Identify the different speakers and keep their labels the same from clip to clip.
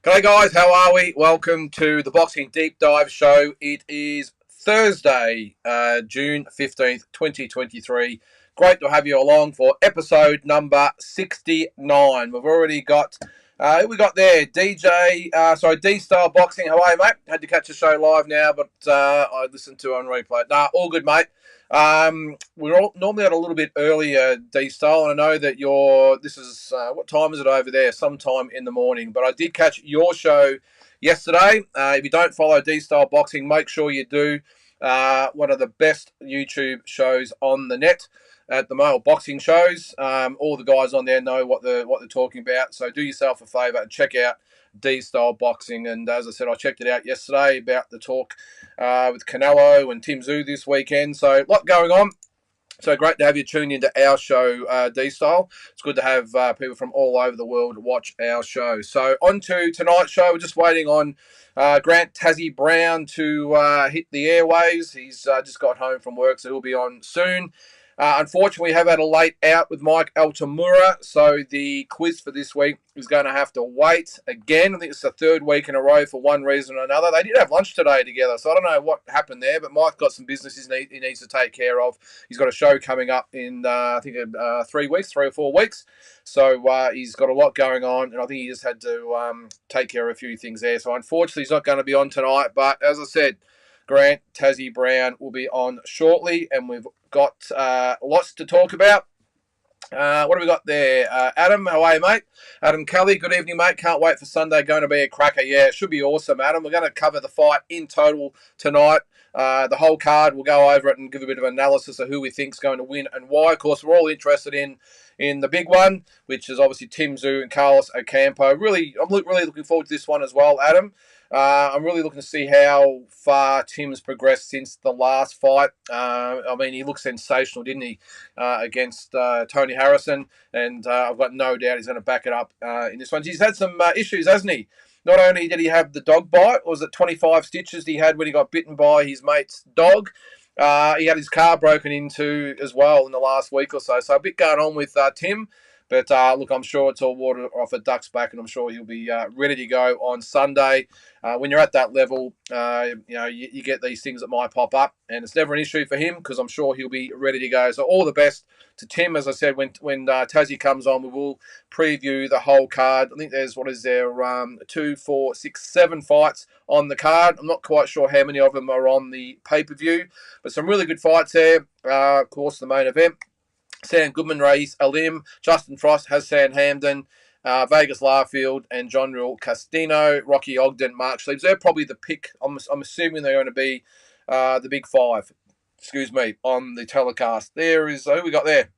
Speaker 1: G'day guys, how are we? Welcome to the Boxing Deep Dive Show. It is Thursday, June 15th, 2023. Great to have you along for episode number 69. We've already got, who we got there? D-Style Boxing. How are you, mate? Had to catch the show live now, but I listened to it on replay. Nah, all good, mate. We're normally at a little bit earlier, D-Style, and I know that this is, what time is it over there? Sometime in the morning, but I did catch your show yesterday. If you don't follow D-Style Boxing, make sure you do. One of the best YouTube shows on the net at the moment, boxing shows. All the guys on there know what they're talking about, so do yourself a favour and check out D-Style Boxing. And as I said, I checked it out yesterday about the talk with Canelo and Tim Tszyu this weekend. So a lot going on. So great to have you tuned into our show, D-Style. It's good to have people from all over the world watch our show. So on to tonight's show. We're just waiting on Grant Tassie Brown to hit the airwaves. He's just got home from work, so he'll be on soon. Unfortunately, we have had a late out with Mike Altamura, so the quiz for this week is going to have to wait again. I think it's the third week in a row for one reason or another. They did have lunch today together, so I don't know what happened there, but Mike got some business he needs to take care of. He's got a show coming up in, I think, 3 or 4 weeks, so he's got a lot going on, and I think he just had to take care of a few things there. So unfortunately, he's not going to be on tonight, but as I said, Grant Tassie Brown will be on shortly, and we've got lots to talk about. What do we got there? Adam, how are you, mate? Adam Kelly, good evening, mate. Can't wait for Sunday. Going to be a cracker. Yeah, it should be awesome, Adam. We're going to cover the fight in total tonight. The whole card, we'll go over it and give a bit of analysis of who we think's going to win and why. Of course, we're all interested in the big one, which is obviously Tim Tszyu and Carlos Ocampo. I'm really looking forward to this one as well, Adam. I'm really looking to see how far Tim's progressed since the last fight. I mean, he looked sensational, didn't he, against Tony Harrison? And I've got no doubt he's going to back it up in this one. He's had some issues, hasn't he? Not only did he have the dog bite, or was it 25 stitches he had when he got bitten by his mate's dog? He had his car broken into as well in the last week or so. So a bit going on with Tim. But look, I'm sure it's all water off a duck's back, and I'm sure he'll be ready to go on Sunday. When you're at that level, you get these things that might pop up, and it's never an issue for him because I'm sure he'll be ready to go. So all the best to Tim. As I said, when Tassie comes on, we will preview the whole card. I think there's, 2, 4, 6, 7 fights on the card. I'm not quite sure how many of them are on the pay-per-view, but some really good fights there. Of course, the main event. Sam Goodman, Reis Alim, Justin Frost, Hassan Hamden, Vegas Larfield, and John Real Castino, Rocky Ogden, Mark Sleeves. They're probably the pick. I'm assuming they're going to be the big five, on the telecast. There is, who we got there?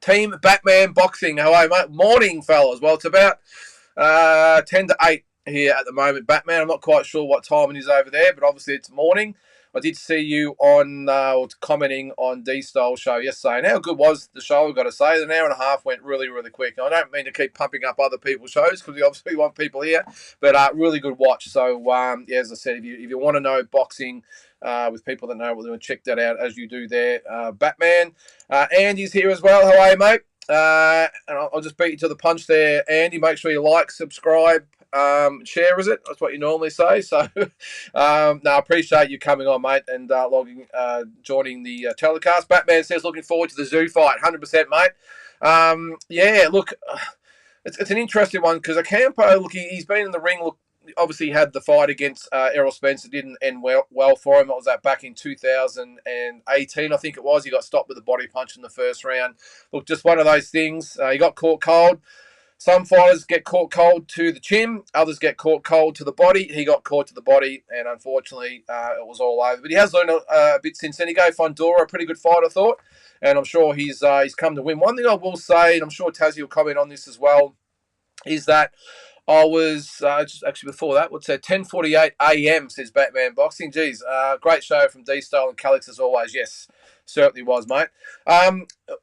Speaker 1: Team Batman Boxing. How are you, mate? Morning, fellas. Well, it's about 10 to 8 here at the moment. Batman, I'm not quite sure what time it is over there, but obviously it's morning. I did see you on commenting on D-Style show yesterday. And how good was the show, I've got to say. An hour and a half went really, really quick. And I don't mean to keep pumping up other people's shows because we obviously want people here. But really good watch. So, as I said, if you want to know boxing with people that know what they're doing, check that out as you do there. Batman. Andy's here as well. How are you, mate? And I'll just beat you to the punch there, Andy. Make sure you like, subscribe, share, is it? That's what you normally say. So, I appreciate you coming on, mate, and joining the telecast. Batman says, looking forward to the Tszyu fight. 100%, mate. Look, it's an interesting one because Ocampo, look, he's been in the ring. Look, obviously had the fight against Errol Spence. It didn't end well for him. What was that, back in 2018, I think it was. He got stopped with a body punch in the first round. Look, just one of those things. He got caught cold. Some fighters get caught cold to the chin. Others get caught cold to the body. He got caught to the body, and unfortunately, it was all over. But he has learned a bit since then. He gave Fundora a pretty good fight, I thought, and I'm sure he's come to win. One thing I will say, and I'm sure Tassie will comment on this as well, is that I was just actually before that. What's that? 10:48 a.m. says Batman Boxing. Geez, great show from D-Style and Calix as always. Yes, certainly was, mate.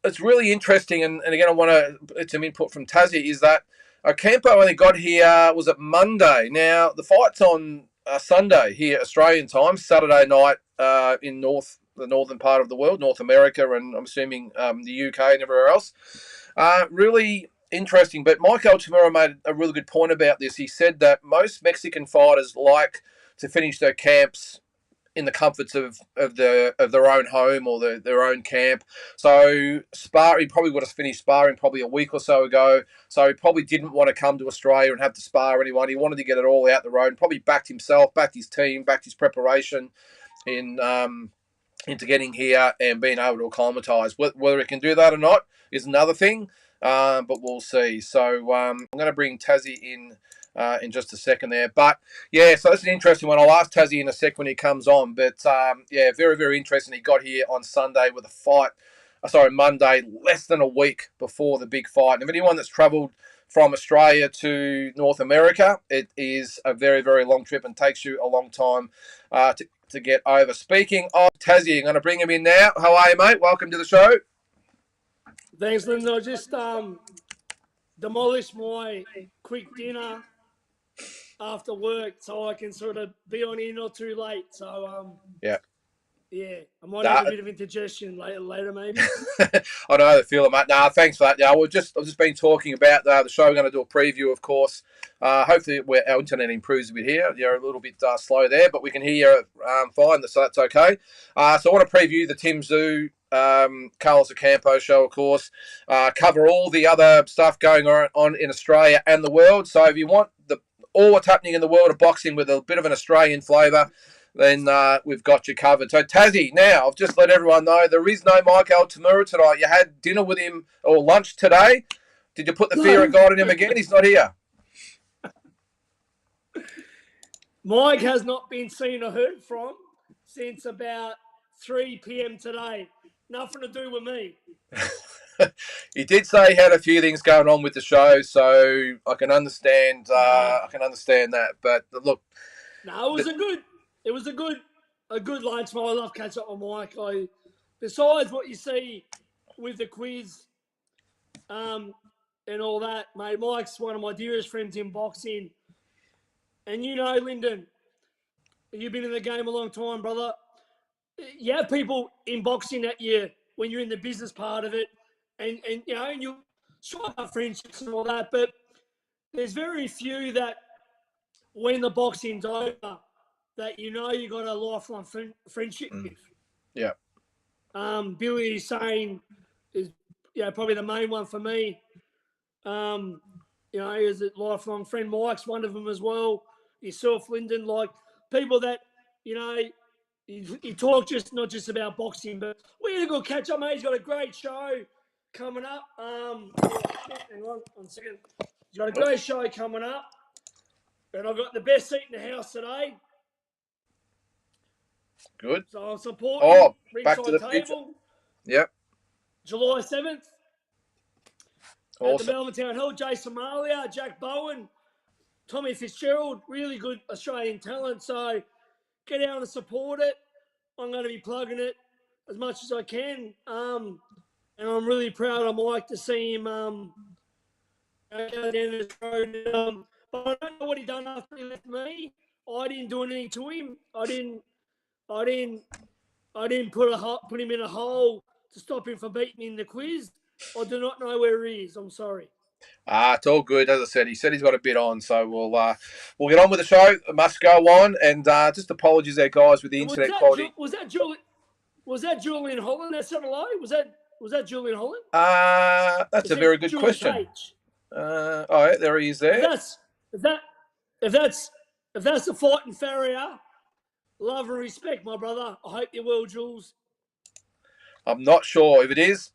Speaker 1: It's really interesting, and again, I want to get some input from Tassie. Is that Ocampo only got here was it Monday? Now the fight's on Sunday here, Australian time, Saturday night in the northern part of the world, North America, and I'm assuming the UK and everywhere else. Really. interesting. But Mike Altamura made a really good point about this. He said that most Mexican fighters like to finish their camps in the comforts of their own home or their own camp. So he probably would have finished sparring probably a week or so ago. So he probably didn't want to come to Australia and have to spar anyone. He wanted to get it all out the road and probably backed himself, backed his team, backed his preparation in into getting here and being able to acclimatise. Whether it can do that or not is another thing, but we'll see. So I'm going to bring Tassie in just a second there. But, yeah, so that's an interesting one. I'll ask Tassie in a sec when he comes on. But, yeah, very, very interesting. He got here on Sunday with a fight. Monday, less than a week before the big fight. And if anyone that's travelled from Australia to North America, it is a very, very long trip and takes you a long time to get over. Speaking of Tassie, I'm going to bring him in now. How are you, mate? Welcome to the show.
Speaker 2: Thanks, Lynden. I just demolished my quick dinner after work so I can sort of be on here not too late. So, yeah, I might have a bit of indigestion later maybe.
Speaker 1: I know the feeling, mate. Nah, thanks for that. Yeah, I've just been talking about the show. We're going to do a preview, of course. Hopefully our internet improves a bit here. You're a little bit slow there, but we can hear you fine, so that's okay. So I want to preview the Tim Tszyu, Carlos Ocampo show, of course. Cover all the other stuff going on in Australia and the world. So if you want all what's happening in the world of boxing with a bit of an Australian flavour, then we've got you covered. So, Tassie, now, I've just let everyone know there is no Mike Altamura tonight. You had dinner with him or lunch today. Did you put the fear of God in him again? He's not here.
Speaker 2: Mike has not been seen or heard from since about 3 p.m. today. Nothing to do with me.
Speaker 1: He did say he had a few things going on with the show, so I can understand. I can understand that. But look,
Speaker 2: no, it was a good lunch. I love catching up with Mike. Besides what you see with the quiz, and all that, mate. Mike's one of my dearest friends in boxing, and you know, Lynden, you've been in the game a long time, brother. You have people in boxing that when you're in the business part of it, and you know, and you strike up friendships and all that, but there's very few that when the boxing's over that you know you got a lifelong friendship with.
Speaker 1: Yeah.
Speaker 2: Billy saying is probably the main one for me. Is a lifelong friend. Mike's one of them as well. Yourself, Lynden, like people that you talk not just about boxing, but we had a good catch up, mate. He's got a great show coming up. Hang on 1 second. He's got a great show coming up, and I've got the best seat in the house today.
Speaker 1: Good.
Speaker 2: So I'll support
Speaker 1: Back to the
Speaker 2: table.
Speaker 1: future. Yep.
Speaker 2: July 7th.
Speaker 1: Awesome.
Speaker 2: At the Melbourne Town Hall. Jason Malia, Jack Bowen, Tommy Fitzgerald, really good Australian talent. So get out and support it. I'm going to be plugging it as much as I can. And I'm really proud of Mike to see him go down this road. But I don't know what he done after he left me. I didn't do anything to him. I didn't put him in a hole to stop him from beating me in the quiz. I do not know where he is. I'm sorry.
Speaker 1: It's all good. As I said, he said he's got a bit on, so we'll get on with the show. It must go on, and just apologies there, guys, with the internet quality.
Speaker 2: Was that Julian Holland that said hello? Was that Julian Holland?
Speaker 1: That's a very good question. Yeah, there he is there.
Speaker 2: If that's the fighting farrier, love and respect, my brother. I hope you're well, Jules.
Speaker 1: I'm not sure if it is.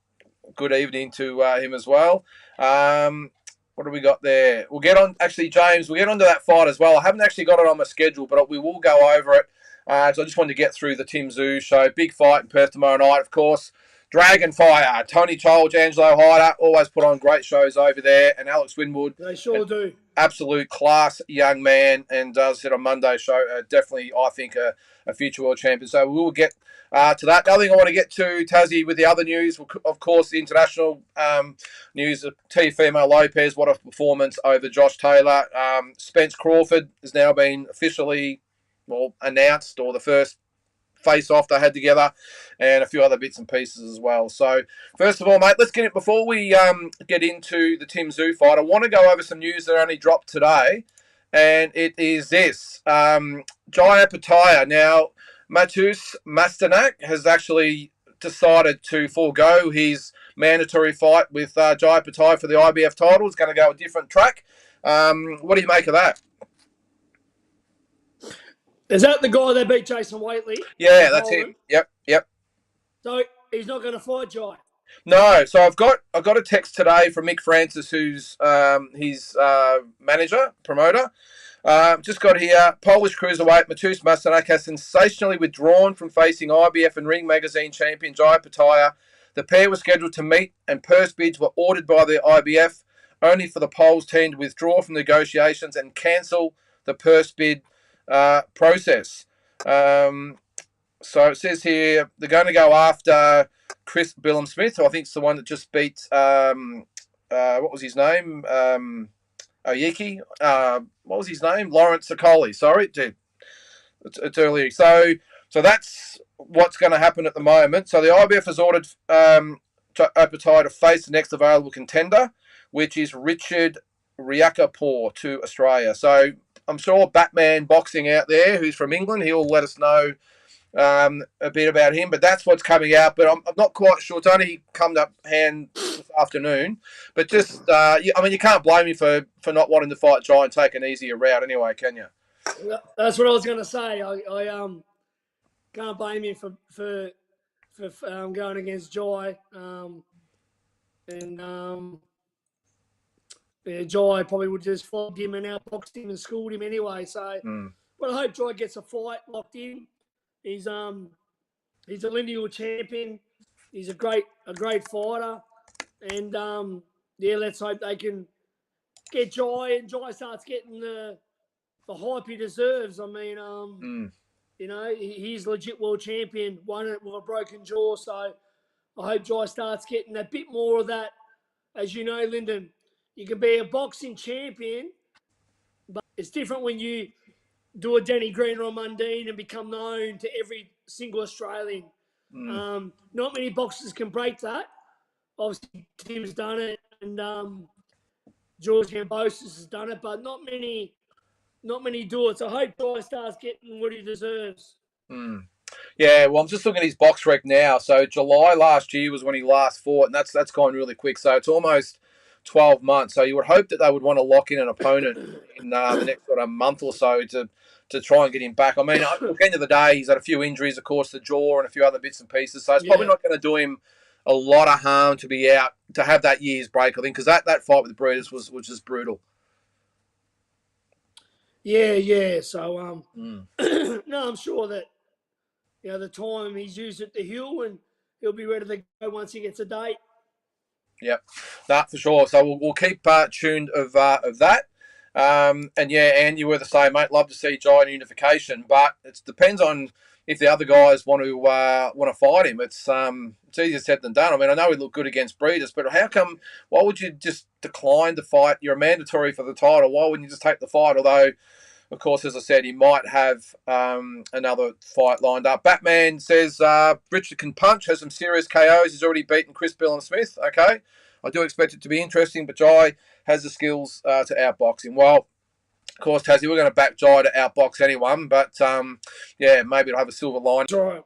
Speaker 1: Good evening to him as well. What do we got there? We'll get on. Actually, James, we'll get onto that fight as well. I haven't actually got it on my schedule, but we will go over it. So I just wanted to get through the Tim Tszyu show. Big fight in Perth tomorrow night, of course. Dragon Fire, Tony Cholch, Angelo Hyder, always put on great shows over there. And Alex Winwood.
Speaker 2: They sure do.
Speaker 1: Absolute class young man. And as I said on Monday's show, definitely, I think, a future world champion. So we will get to that. The other thing I want to get to, Tassie, with the other news, of course, the international news of Teofimo Lopez. What a performance over Josh Taylor. Spence Crawford has now been officially announced, or the first face-off they had together, and a few other bits and pieces as well. So, first of all, mate, let's get it before we get into the Tim Tszyu fight. I want to go over some news that only dropped today, and it is this. Jai Pataya. Now, Matus Mastanak has actually decided to forego his mandatory fight with Jai Pataya for the IBF title. He's going to go a different track. What do you make of that?
Speaker 2: Is that the guy that beat Jason Waitley?
Speaker 1: Yeah, that's him. Yep.
Speaker 2: So he's not going to fight Jai?
Speaker 1: No. So I've got a text today from Mick Francis, who's his manager, promoter. Just got here. Polish cruiserweight Matus Mastanak has sensationally withdrawn from facing IBF and Ring Magazine champion Jai Pataya. The pair were scheduled to meet, and purse bids were ordered by the IBF, only for the Poles team to withdraw from negotiations and cancel the purse bid process. So it says here they're going to go after Chris Billum-Smith, who I think is the one that just beat what was his name? Oyiki. What was his name? Lawrence Sokoli. Sorry, dude. It's earlier. So that's what's going to happen at the moment. So the IBF has ordered Opatai to face the next available contender, which is Richard Riakapour to Australia. So I'm sure Batman Boxing out there, who's from England, he'll let us know a bit about him. But that's what's coming out. But I'm not quite sure. It's only come up hand this afternoon. But just, I mean, you can't blame me for not wanting to fight Jai and take an easier route anyway, can you?
Speaker 2: That's what I was going to say. I can't blame you for going against Jai. Jai probably would just flogged him and outboxed him and schooled him anyway. So, but I hope Jai gets a fight locked in. He's a lineal champion. He's a great fighter, and let's hope they can get Jai, and Jai starts getting the hype he deserves. I mean, you know, he's legit world champion, won it with a broken jaw. So I hope Jai starts getting a bit more of that. As you know, Lynden, you can be a boxing champion, but it's different when you do a Danny Green or a Mundine and become known to every single Australian. Not many boxers can break that. Obviously, Tim's done it, and George Gambosis has done it, but not many do it. So I hope Jai starts getting what he deserves.
Speaker 1: Yeah, well, I'm just looking at his box rec now. So July last year was when he last fought, and that's gone really quick. So it's almost 12 months. So you would hope that they would want to lock in an opponent in the next sort of month or so to try and get him back. I mean, at the end of the day, he's had a few injuries, of course, the jaw and a few other bits and pieces. So it's probably not going to do him a lot of harm to be out, to have that year's break, I think, because that fight with Brutus was just brutal.
Speaker 2: Yeah. So, no, I'm sure that, you know, the time he's used at the Hill, and he'll be ready to go once he gets a date.
Speaker 1: Yep, that for sure. So we'll keep tuned of that. And yeah, and you were the same, mate. Love to see Giant unification, but it depends on if the other guys want to fight him. It's easier said than done. I mean, I know he looked good against Breeders, but how come? Why would you just decline the fight? You're mandatory for the title. Why wouldn't you just take the fight? Although, of course, as I said, he might have another fight lined up. Batman says Richard can punch, has some serious KOs. He's already beaten Chris Billum-Smith. Okay, I do expect it to be interesting, but Jai has the skills to outbox him. Well, of course, Tassie, we're going to back Jai to outbox anyone, but yeah, maybe it'll have a silver line.
Speaker 2: Right.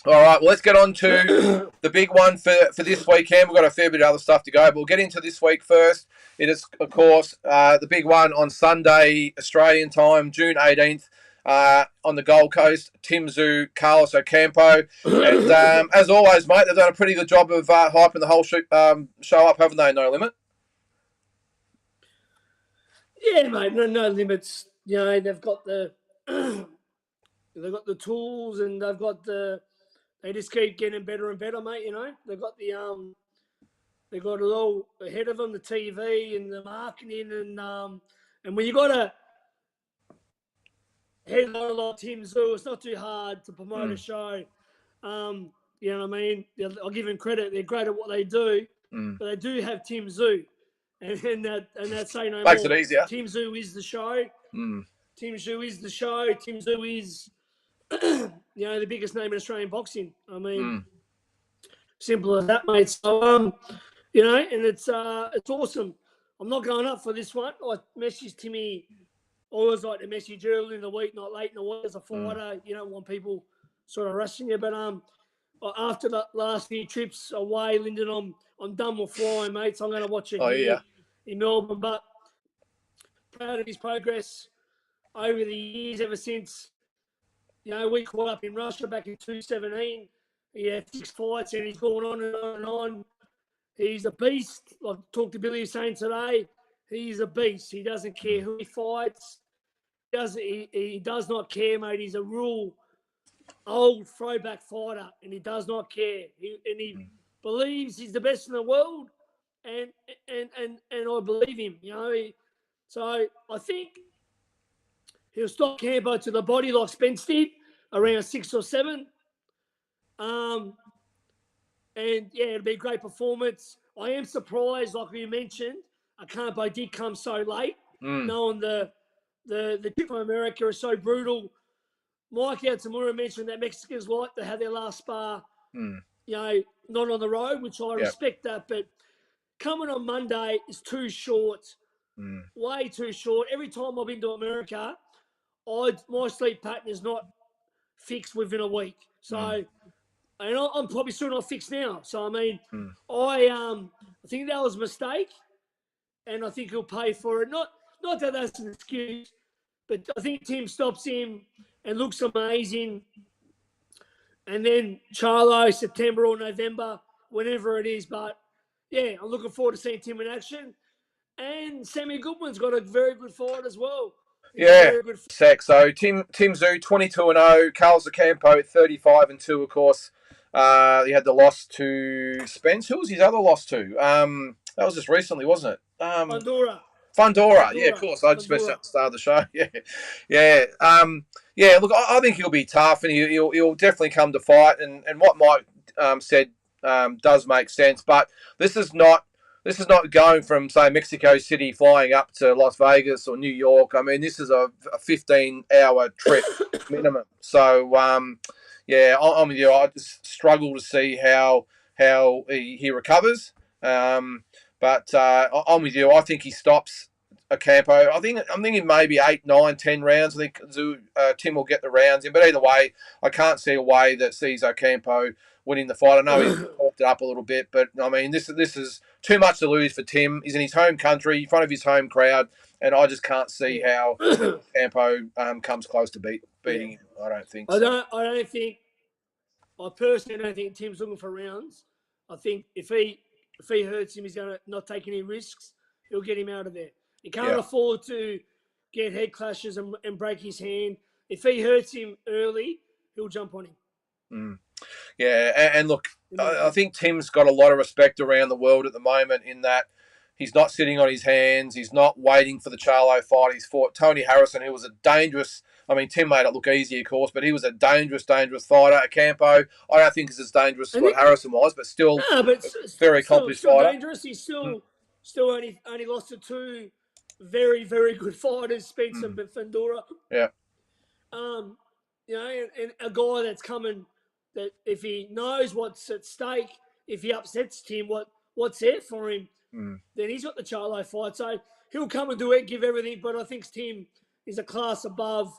Speaker 1: All right, well, let's get on to the big one for this weekend. We've got a fair bit of other stuff to go, but we'll get into this week first. It is, of course, the big one on Sunday, Australian time, June 18th, on the Gold Coast, Tim Tszyu, Carlos Ocampo. And as always, mate, they've done a pretty good job of hyping the whole show up, haven't they, No Limit?
Speaker 2: Yeah, mate, no limits. You know, they've got the tools, and they just keep getting better and better, mate. You know, they've got it all ahead of them, the TV and the marketing, and when you got a headliner like Tim Tszyu, it's not too hard to promote a show. You know what I mean? I'll give them credit; they're great at what they do, but they do have Tim Tszyu. And that say no
Speaker 1: Makes
Speaker 2: more.
Speaker 1: it easier.
Speaker 2: Tim Tszyu is the show. Tim Tszyu is the show. Tim Tszyu is the biggest name in Australian boxing. I mean, simple as that, mate. So, and it's awesome. I'm not going up for this one. I messaged Timmy. I always like to message early in the week, not late in the week as a fighter. You don't want people sort of rushing you. But after the last few trips away, Lynden, I'm done with flying, mate. So I'm going to watch it here in Melbourne. But proud of his progress over the years, ever since we caught up in Russia back in 2017. He had 6 fights and he's gone on and on and on. He's a beast. I've talked to Billy Hussein today. He's a beast. He doesn't care who he fights. He does not care, mate. He's a real old throwback fighter, and he does not care. He believes he's the best in the world, and I believe him. So I think he'll stop Campo to the body like Spence did around 6 or 7. And yeah, it'll be a great performance. I am surprised, like you mentioned, Campo did come so late, knowing the trip from America is so brutal. Mike Altamura mentioned that Mexicans like to have their last spar, not on the road, which I respect that. But coming on Monday is too short, way too short. Every time I've been to America, my sleep pattern is not fixed within a week. So, and I'm probably still not fixed now. So, I mean, I think that was a mistake, and I think he'll pay for it. Not that that's an excuse, but I think Tim stops him and looks amazing. And then Charlo, September or November, whenever it is. But, yeah, I'm looking forward to seeing Tim in action. And Sammy Goodman's got a very good fight as well.
Speaker 1: Very good. So Tim Zhu, 22-0. Carlos Ocampo, 35-2, of course. He had the loss to Spence. Who was his other loss to? That was just recently, wasn't it? Fundora. Yeah, of course. I just messed up the start of the show. Yeah. Look, I think he'll be tough, and he'll definitely come to fight. And what Mike said does make sense. But this is not going from, say, Mexico City flying up to Las Vegas or New York. I mean, this is a 15-hour trip minimum. So, I'm with you. I just struggle to see how he recovers. But I'm with you. I think he stops Ocampo. I'm thinking maybe 8, 9, 10 rounds. I think Tim will get the rounds in. But either way, I can't see a way that sees Ocampo winning the fight. I know he's talked it up a little bit, but I mean, this is too much to lose for Tim. He's in his home country, in front of his home crowd, and I just can't see how Campo comes close to beating him. I don't think so.
Speaker 2: I personally don't think Tim's looking for rounds. I think if he hurts him, he's going to not take any risks. He'll get him out of there. He can't afford to get head clashes and break his hand. If he hurts him early, he'll jump on him.
Speaker 1: Yeah, and look, I think Tim's got a lot of respect around the world at the moment in that he's not sitting on his hands. He's not waiting for the Charlo fight. He's fought Tony Harrison, who was a dangerous... I mean, Tim made it look easy, of course, but he was a dangerous fighter. Campo, I don't think is as dangerous as what Harrison was, but still very accomplished fighter.
Speaker 2: Dangerous. He's still only lost to 2 very, very good fighters, Spence and Fundora.
Speaker 1: Yeah.
Speaker 2: And a guy that's coming, that if he knows what's at stake, if he upsets Tim, what's there for him, then he's got the Charlo fight. So he'll come and do it, give everything, but I think Tim is a class above,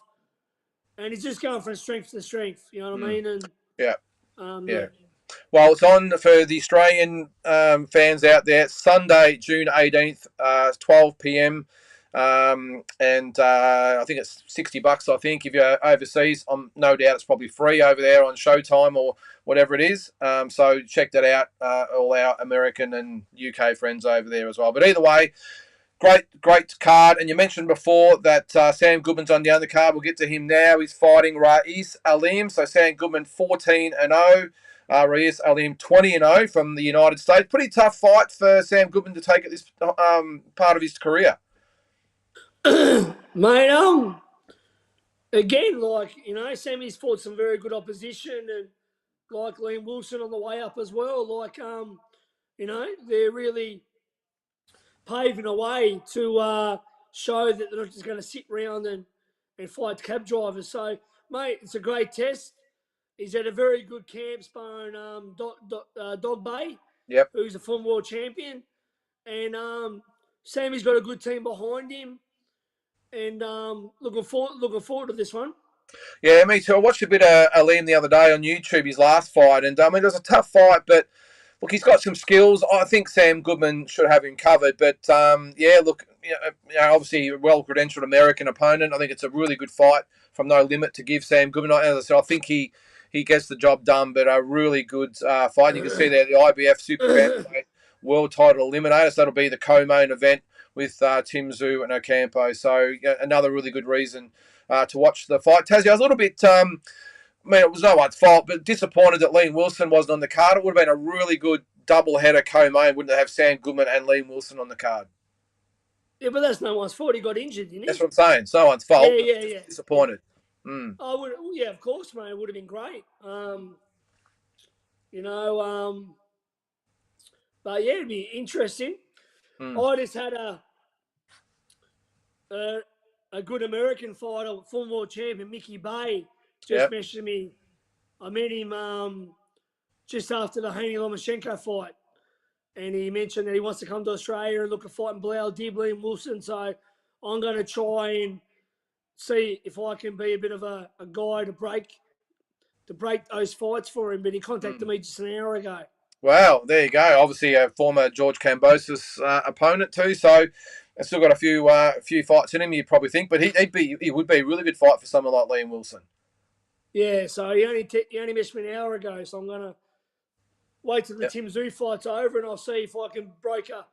Speaker 2: and he's just going from strength to strength. You know what I mean? And
Speaker 1: yeah. Well, it's on for the Australian fans out there. Sunday, June 18th, 12 p.m. And I think it's $60. I think if you're overseas, no doubt it's probably free over there on Showtime or whatever it is. So check that out. All our American and UK friends over there as well. But either way, great card. And you mentioned before that Sam Goodman's on the undercard. We'll get to him now. He's fighting Ra'is Alim. So Sam Goodman 14-0. Ra'is Alim 20-0 from the United States. Pretty tough fight for Sam Goodman to take at this part of his career.
Speaker 2: Mate, again, Sammy's fought some very good opposition, and like Liam Wilson on the way up as well. They're really paving a way to show that they're not just going to sit around and fight cab drivers. So mate, it's a great test. He's at a very good camp sparring Dog Bay,
Speaker 1: Yep.
Speaker 2: who's a former world champion. And Sammy's got a good team behind him. And looking forward to this one.
Speaker 1: Yeah, me too. I watched a bit of Liam the other day on YouTube, his last fight, and I mean, it was a tough fight, but look, he's got some skills. I think Sam Goodman should have him covered, but yeah, look, obviously a well-credentialed American opponent. I think it's a really good fight from No Limit to give Sam Goodman. As I said, I think he gets the job done, but a really good fight. You can see there the IBF Super Bantamweight World Title Eliminator. So that'll be the co-main event with Tim Tszyu and Ocampo. So another really good reason to watch the fight. Tassie, I was a little bit, I mean, it was no one's fault, but disappointed that Liam Wilson wasn't on the card. It would have been a really good double-header co-main, wouldn't it, have Sam Goodman and Liam Wilson on the card?
Speaker 2: Yeah, but that's no one's fault. He got injured, didn't he?
Speaker 1: That's what I'm saying. It's no one's fault.
Speaker 2: Yeah.
Speaker 1: Disappointed.
Speaker 2: I would, yeah, of course, mate. It would have been great. But yeah, it'd be interesting. I just had a good American fighter, former world champion Mickey Bay, just messaged me. I met him just after the Haney Lomachenko fight, and he mentioned that he wants to come to Australia and look at fighting Blau Dibley and Wilson. So I'm going to try and see if I can be a bit of a guy to break those fights for him. But he contacted me just an hour ago.
Speaker 1: Wow, there you go. Obviously, a former George Kambosos opponent too. So, I've still got a few fights in him. You probably think, but he would be a really good fight for someone like Liam Wilson.
Speaker 2: Yeah. So he only messaged me an hour ago. So I'm gonna wait till the Tim Tszyu fight's over, and I'll see if I can broker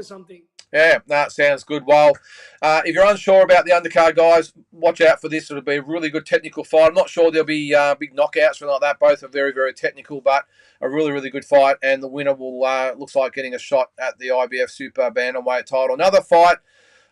Speaker 2: something.
Speaker 1: Yeah, that sounds good. Well, if you're unsure about the undercard, guys, watch out for this. It'll be a really good technical fight. I'm not sure there'll be big knockouts or anything like that. Both are very, very technical, but a really, really good fight. And the winner will looks like getting a shot at the IBF Super Bantamweight title. Another fight.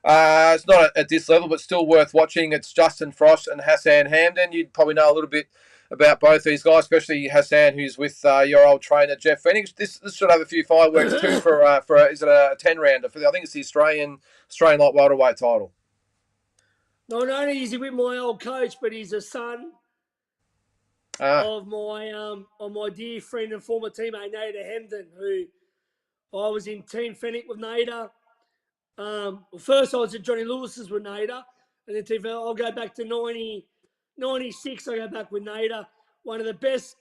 Speaker 1: It's not at this level, but still worth watching. It's Justin Frost and Hassan Hamdan. You'd probably know a little bit about both these guys, especially Hassan, who's with your old trainer Jeff Phoenix. This should have a few fireworks too for is it a 10-rounder for I think it's the Australian light welterweight title.
Speaker 2: Not only is he with my old coach, but he's a son of my dear friend and former teammate Nader Hamdan, who I was in Team Fennec with Nader. First I was at Johnny Lewis's with Nader, and then I'll go back to 96, I go back with Nader. One of the best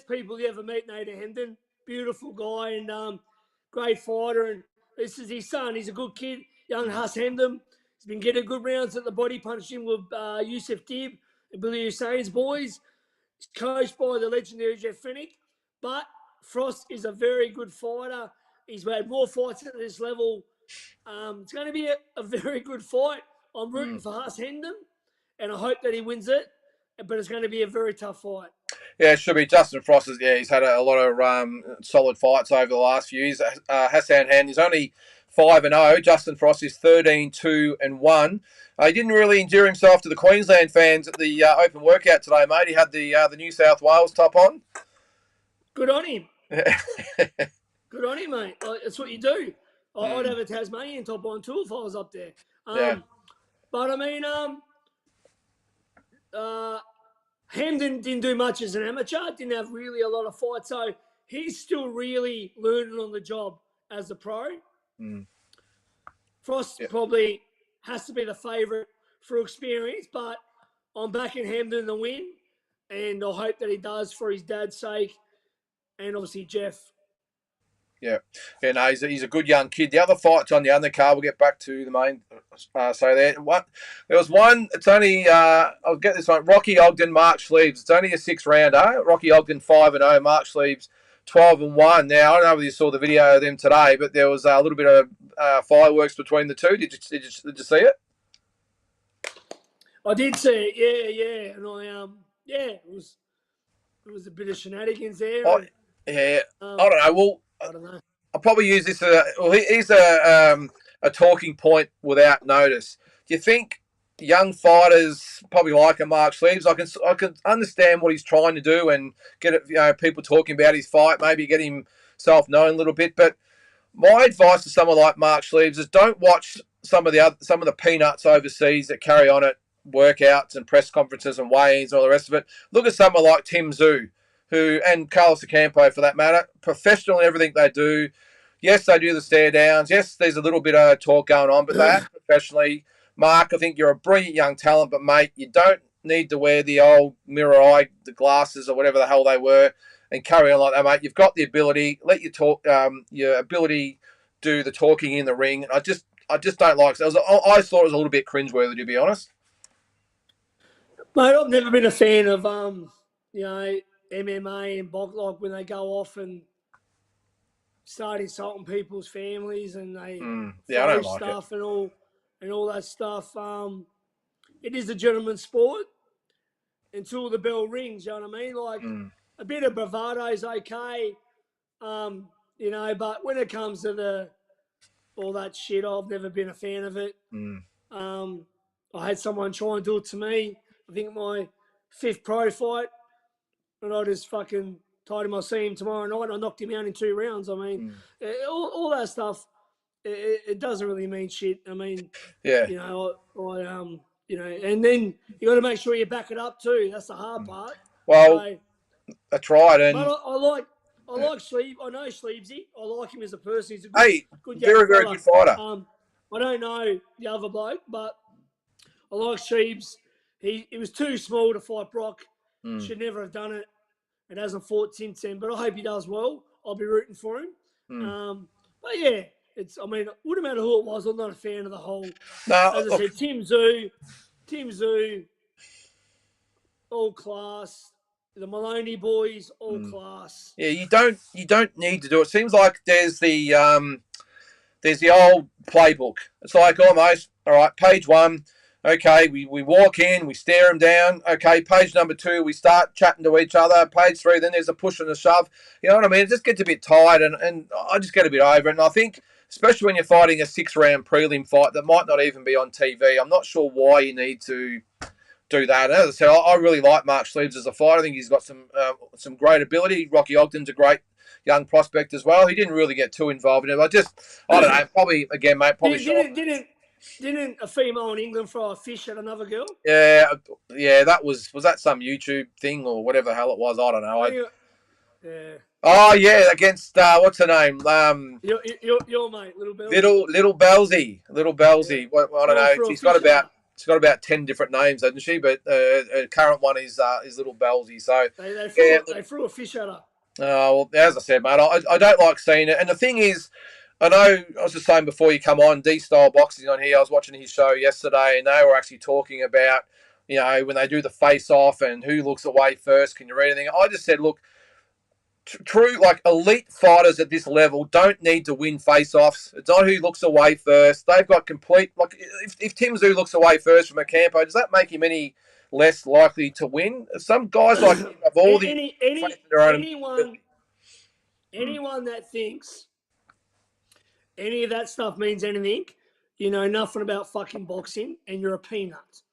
Speaker 2: people you ever meet, Nader Hamdan. Beautiful guy and great fighter. And this is his son. He's a good kid, young Huss Hamdan. He's been getting good rounds at the body punching with Yusuf Dib and Billy Hussein's boys. He's coached by the legendary Jeff Finnick. But Frost is a very good fighter. He's made more fights at this level. It's going to be a very good fight. I'm rooting for Huss Hamdan, and I hope that he wins it. But it's going to be a very tough fight.
Speaker 1: Yeah, it should be. Justin Frost he's had a lot of solid fights over the last few years. Hassan Hand is only 5-0. Justin Frost is 13-2-1. He didn't really endure himself to the Queensland fans at the open workout today, mate. He had the New South Wales top on.
Speaker 2: Good on him. Good on him, mate. That's what you do. I'd have a Tasmanian top on too if I was up there. But I mean, Hamdan didn't do much as an amateur. Didn't have really a lot of fights, so he's still really learning on the job as a pro. Frost probably has to be the favourite for experience, but I'm backing Hamdan to win, and I hope that he does for his dad's sake, and obviously Jeff.
Speaker 1: Yeah, no, he's a good young kid. The other fights on the undercard, we'll get back to the main. There was one. It's only I'll get this one. Rocky Ogden, Mark Schliebs. It's only a 6-rounder. Rocky Ogden 5-0. Mark Schliebs 12-1. Now I don't know whether you saw the video of them today, but there was a little bit of fireworks between the two. Did you see it?
Speaker 2: I did see it. Yeah, and it was a bit of shenanigans there.
Speaker 1: I don't know. Well.
Speaker 2: I don't know.
Speaker 1: I'll probably use this he's a talking point without notice. Do you think young fighters probably like a Mark Schliebs? I can understand what he's trying to do and get people talking about his fight, maybe get himself known a little bit. But my advice to someone like Mark Schliebs is don't watch some of the peanuts overseas that carry on at workouts and press conferences and weigh-ins and all the rest of it. Look at someone like Tim Zhu, who, and Carlos Ocampo for that matter, professional in everything they do. Yes, they do the stare downs. Yes, there's a little bit of talk going on, but they act professionally. Mark, I think you're a brilliant young talent, but mate, you don't need to wear the old mirror eye, the glasses or whatever the hell they were, and carry on like that, mate. You've got the ability. Let your talk, your ability, do the talking in the ring. I just don't like. I thought it was a little bit cringeworthy, to be honest.
Speaker 2: Mate, I've never been a fan of MMA and box, like when they go off and start insulting people's families and they
Speaker 1: Yeah, I
Speaker 2: throw
Speaker 1: don't like it.
Speaker 2: stuff and all that stuff. It is a gentleman's sport until the bell rings. You know what I mean? Like a bit of bravado is okay, but when it comes to all that shit, I've never been a fan of it. I had someone try and do it to me. I think my 5th pro fight, and I just fucking told him I'll see him tomorrow night. I knocked him out in 2 rounds. I mean, all that stuff, it doesn't really mean shit. I mean,
Speaker 1: yeah,
Speaker 2: and then you got to make sure you back it up too. That's the hard part.
Speaker 1: Well,
Speaker 2: So,
Speaker 1: that's right. And
Speaker 2: but I like Sleeve. I know Sleevesy. I like him as a person. He's a good young
Speaker 1: very, very
Speaker 2: fella.
Speaker 1: good fighter.
Speaker 2: I don't know the other bloke, but I like Sheebs. He was too small to fight Brock. Should never have done it. And hasn't fought since then. But I hope he does well. I'll be rooting for him. But yeah, it wouldn't matter who it was. I'm not a fan of the whole.
Speaker 1: No,
Speaker 2: as I said, Tim Zhu, all class. The Maloney boys, all class.
Speaker 1: Yeah, you don't need to do it. Seems like there's the old playbook. It's like almost, all right, page 1, okay, we walk in, we stare them down. Okay, page number 2, we start chatting to each other. Page 3, then there's a push and a shove. You know what I mean? It just gets a bit tired, and I just get a bit over it. And I think, especially when you're fighting a 6-round prelim fight that might not even be on TV, I'm not sure why you need to do that. And as I said, I really like Mark Sleeves as a fighter. I think he's got some great ability. Rocky Ogden's a great young prospect as well. He didn't really get too involved in it. I don't know. Probably again, mate. Probably
Speaker 2: didn't a female in England throw a fish at another girl?
Speaker 1: Yeah. That was that some YouTube thing or whatever the hell it was? I don't know.
Speaker 2: Yeah.
Speaker 1: Oh yeah, against what's her name?
Speaker 2: Your mate, little
Speaker 1: Belsy. Little Belsy.
Speaker 2: Yeah.
Speaker 1: I don't know. She's got about 10 different names, hasn't she? But her current one is little Belsy. So
Speaker 2: they threw a fish at her.
Speaker 1: Well, as I said, mate, I don't like seeing it. And the thing is, I know I was just saying before you come on, D-Style Boxing on here. I was watching his show yesterday, and they were actually talking about, when they do the face-off and who looks away first. Can you read anything? I just said, look, true, like elite fighters at this level don't need to win face-offs. It's not who looks away first. They've got complete, like, if Tim Zhu looks away first from a campo, does that make him any less likely to win? Some guys like him have all
Speaker 2: anyone that thinks any of that stuff means anything, you know nothing about fucking boxing and you're a peanut.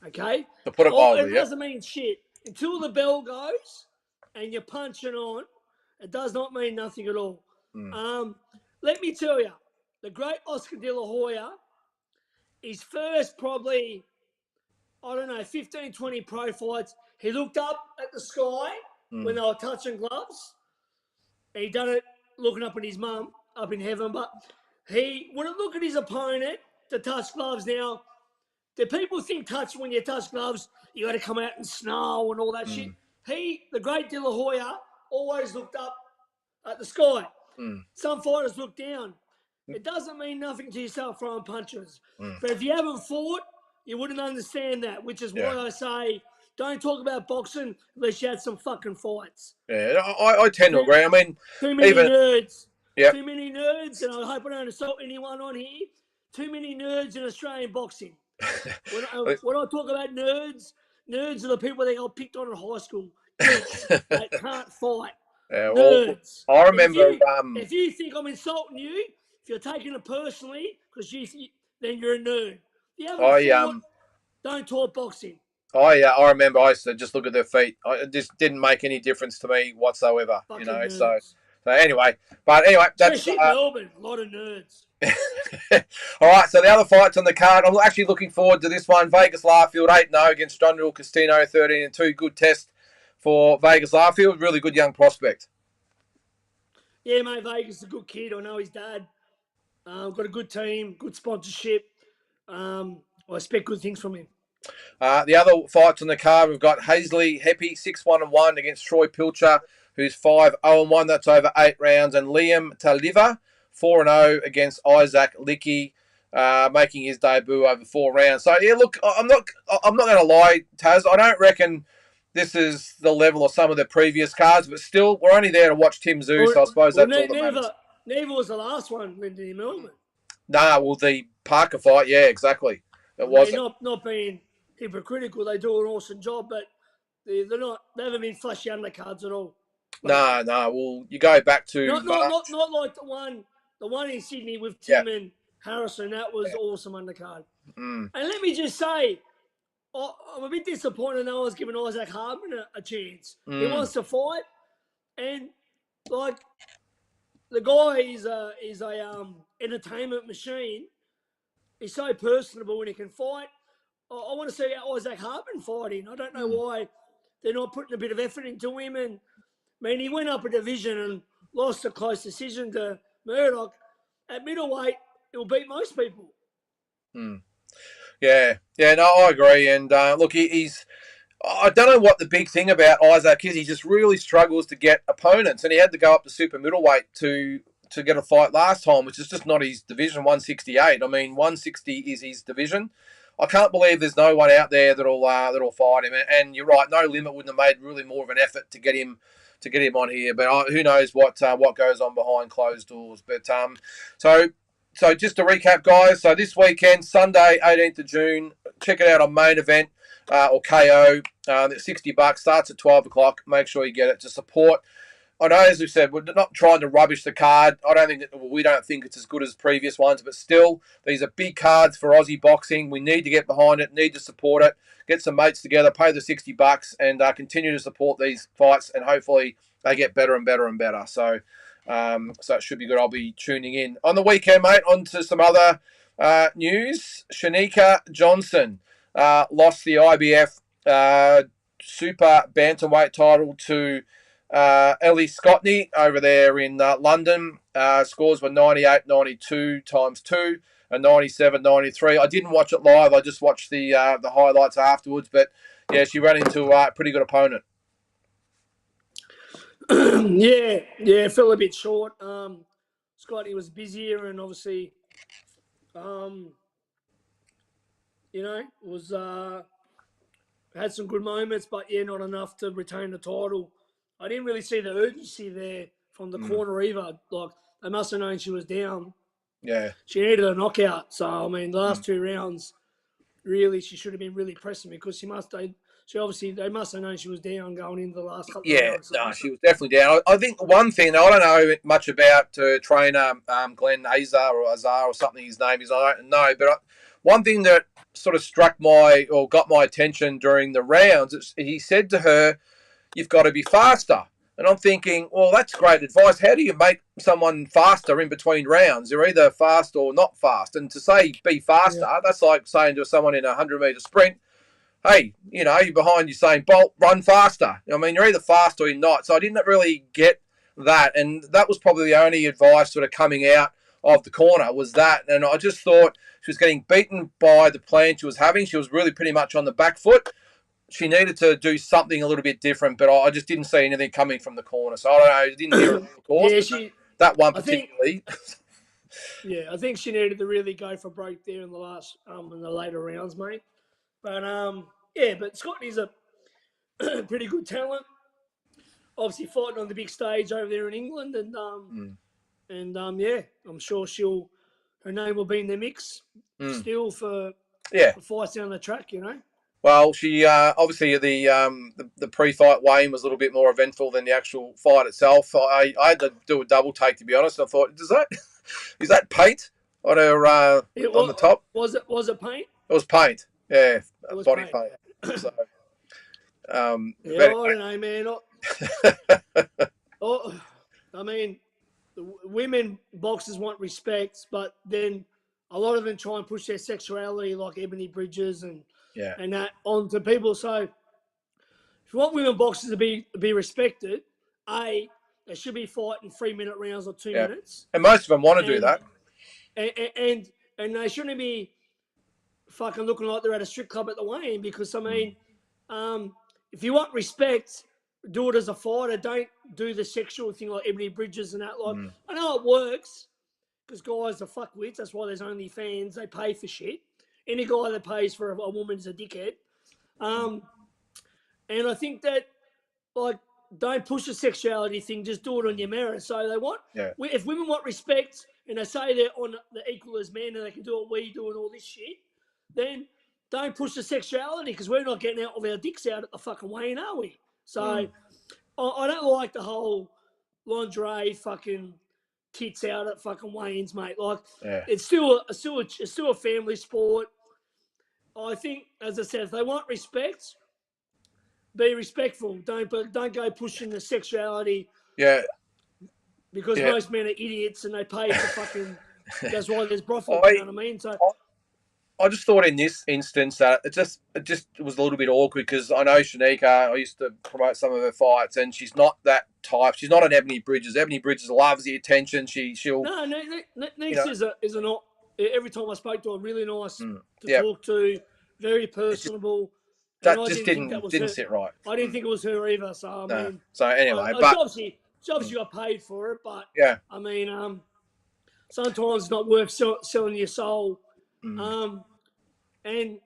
Speaker 2: Okay?
Speaker 1: To put it mildly,
Speaker 2: it doesn't mean shit. Until the bell goes and you're punching on, it does not mean nothing at all. Let me tell you, the great Oscar De La Hoya, his first probably, 15, 20 pro fights, he looked up at the sky when they were touching gloves. He done it looking up at his mum up in heaven, but he wouldn't look at his opponent to touch gloves. Now, do people think when you touch gloves, you got to come out and snarl and all that shit? The great De La Hoya, always looked up at the sky. Some fighters look down. It doesn't mean nothing to yourself throwing punches. But if you haven't fought, you wouldn't understand that, which is why I say don't talk about boxing unless you had some fucking fights.
Speaker 1: Yeah, I tend to agree. I mean,
Speaker 2: too many nerds.
Speaker 1: Yep.
Speaker 2: Too many nerds, and I hope I don't insult anyone on here. Too many nerds in Australian boxing. When I talk about nerds are the people that got picked on in high school. Kids that can't fight. Nerds.
Speaker 1: I remember.
Speaker 2: If you think I'm insulting you, if you're taking it personally, then you're a nerd. If you haven't fought, don't talk boxing.
Speaker 1: I remember I used to just look at their feet. It just didn't make any difference to me whatsoever.
Speaker 2: Fucking
Speaker 1: nerds.
Speaker 2: So
Speaker 1: anyway, that's
Speaker 2: especially Melbourne, a lot of nerds.
Speaker 1: All right, so the other fights on the card, I'm actually looking forward to this one. Vegas Larfield 8-0 against Strundle Castino 13-2. Good test for Vegas Larfield. Really good young prospect.
Speaker 2: Yeah, mate, Vegas is a good kid. I know his dad. Got a good team, good sponsorship. I expect good things from him.
Speaker 1: The other fights on the card, we've got Hazley Heppy 6-1-1 against Troy Pilcher, who's 5-0-1. That's over 8 rounds. And Liam Taliva 4-0 against Isaac Licky, making his debut over 4 rounds. So yeah, look, I'm not going to lie, Taz. I don't reckon this is the level of some of the previous cards, but still, we're only there to watch Tim Zoo, so I suppose that's all that matters.
Speaker 2: Never was the last one, Lynden, in Melbourne.
Speaker 1: Nah, well, the Parker fight, yeah, exactly. It was
Speaker 2: not being hypocritical. They do an awesome job, but they haven't been flashy undercards at all.
Speaker 1: No. Well, you go back to
Speaker 2: not like the one in Sydney with Tim and Harrison. That was awesome undercard.
Speaker 1: Mm.
Speaker 2: And let me just say, I'm a bit disappointed no one's given Isaac Hardman a chance. He wants to fight, and like the guy is a entertainment machine. He's so personable when he can fight. I want to see Isaac Hardman fighting. I don't know why they're not putting a bit of effort into him. And I mean, he went up a division and lost a close decision to Murdoch. At middleweight, he'll beat most people.
Speaker 1: Yeah, no, I agree. And look, he's. I don't know what the big thing about Isaac is. He just really struggles to get opponents, and he had to go up to super middleweight to get a fight last time, which is just not his division. 168. I mean, 160 is his division. I can't believe there's no one out there that'll fight him. And you're right, No Limit wouldn't have made really more of an effort to get him on here. But who knows what goes on behind closed doors. But so just to recap, guys. So this weekend, Sunday, 18th of June, check it out on Main Event or KO. It's $60. Starts at 12 o'clock. Make sure you get it to support. I know, as we've said, we're not trying to rubbish the card. We don't think it's as good as previous ones, but still, these are big cards for Aussie boxing. We need to get behind it, need to support it, get some mates together, pay the $60, and continue to support these fights, and hopefully they get better and better and better. So it should be good. I'll be tuning in. On the weekend, mate, on to some other news. Shanika Johnson lost the IBF Super Bantamweight title to Ellie Scottney over there in London. Scores were 98-92 times 2 and 97-93. I didn't watch it live. I just watched the highlights afterwards. But, yeah, she ran into a pretty good opponent.
Speaker 2: Yeah, fell a bit short. Scotty was busier and obviously, was had some good moments, but yeah, not enough to retain the title. I didn't really see the urgency there from the corner either. Like, they must have known she was down.
Speaker 1: Yeah.
Speaker 2: She needed a knockout. So, I mean, the last 2 rounds, really, she should have been really pressing because they must have known she was down going into the last couple of rounds.
Speaker 1: Yeah, no, she was definitely down. I think one thing, I don't know much about trainer Glenn Azar or something his name is, I don't know, but one thing that sort of got my attention during the rounds, he said to her, "You've got to be faster." And I'm thinking, well, that's great advice. How do you make someone faster in between rounds? You're either fast or not fast. And to say be faster, that's like saying to someone in a 100-metre sprint, hey, you're behind Usain Bolt, run faster. I mean, you're either fast or you're not. So I didn't really get that. And that was probably the only advice sort of coming out of the corner was that. And I just thought she was getting beaten by the plan she was having. She was really pretty much on the back foot. She needed to do something a little bit different, but I just didn't see anything coming from the corner. So I don't know. I didn't hear it, of course. That one particularly.
Speaker 2: I think she needed to really go for broke there in the last, in the later rounds, mate. But, but Scotty's a pretty good talent. Obviously fighting on the big stage over there in England. And, I'm sure her name will be in the mix still for fights down the track,
Speaker 1: Well, she obviously the pre-fight weighing was a little bit more eventful than the actual fight itself. I had to do a double take, to be honest. I thought, is that paint on her on the top?
Speaker 2: Was it paint?
Speaker 1: It was paint. Yeah, it was body paint. So,
Speaker 2: I don't know, man. I mean, women boxers want respect, but then a lot of them try and push their sexuality, like Ebony Bridges and that, onto people. So if you want women boxers to be respected, they should be fighting 3-minute rounds or 2 minutes,
Speaker 1: and most of them want to do that,
Speaker 2: and they shouldn't be fucking looking like they're at a strip club at the weigh-in, because I mean, if you want respect, do it as a fighter. Don't do the sexual thing like Ebony Bridges and that. Like, I know it works because guys are fuckwits. That's why there's only fans. They pay for shit. Any guy that pays for a woman is a dickhead. And I think that, like, don't push the sexuality thing. Just do it on your merit. So they want, if women want respect and they say they're on the equal as men and they can do what we do and all this shit, then don't push the sexuality, because we're not getting out with our dicks out at the fucking weigh-in, are we? So I don't like the whole lingerie fucking tits out at fucking weigh-ins, mate. Like, it's still a family sport. I think, as I said, if they want respect, be respectful. Don't go pushing the sexuality.
Speaker 1: Yeah.
Speaker 2: Because most men are idiots and they pay for fucking. That's why there's brothels. You know what I mean? So
Speaker 1: I just thought in this instance that it just was a little bit awkward, because I know Shanika, I used to promote some of her fights, and she's not that type. She's not an Ebony Bridges. Ebony Bridges loves the attention. She'll.
Speaker 2: No, Nick is a not. Every time I spoke to her, really nice to talk to, very personable.
Speaker 1: That just didn't sit right.
Speaker 2: I didn't think it was her either. So I mean,
Speaker 1: so anyway,
Speaker 2: she obviously got paid for it, but I mean, sometimes it's not worth selling your soul. And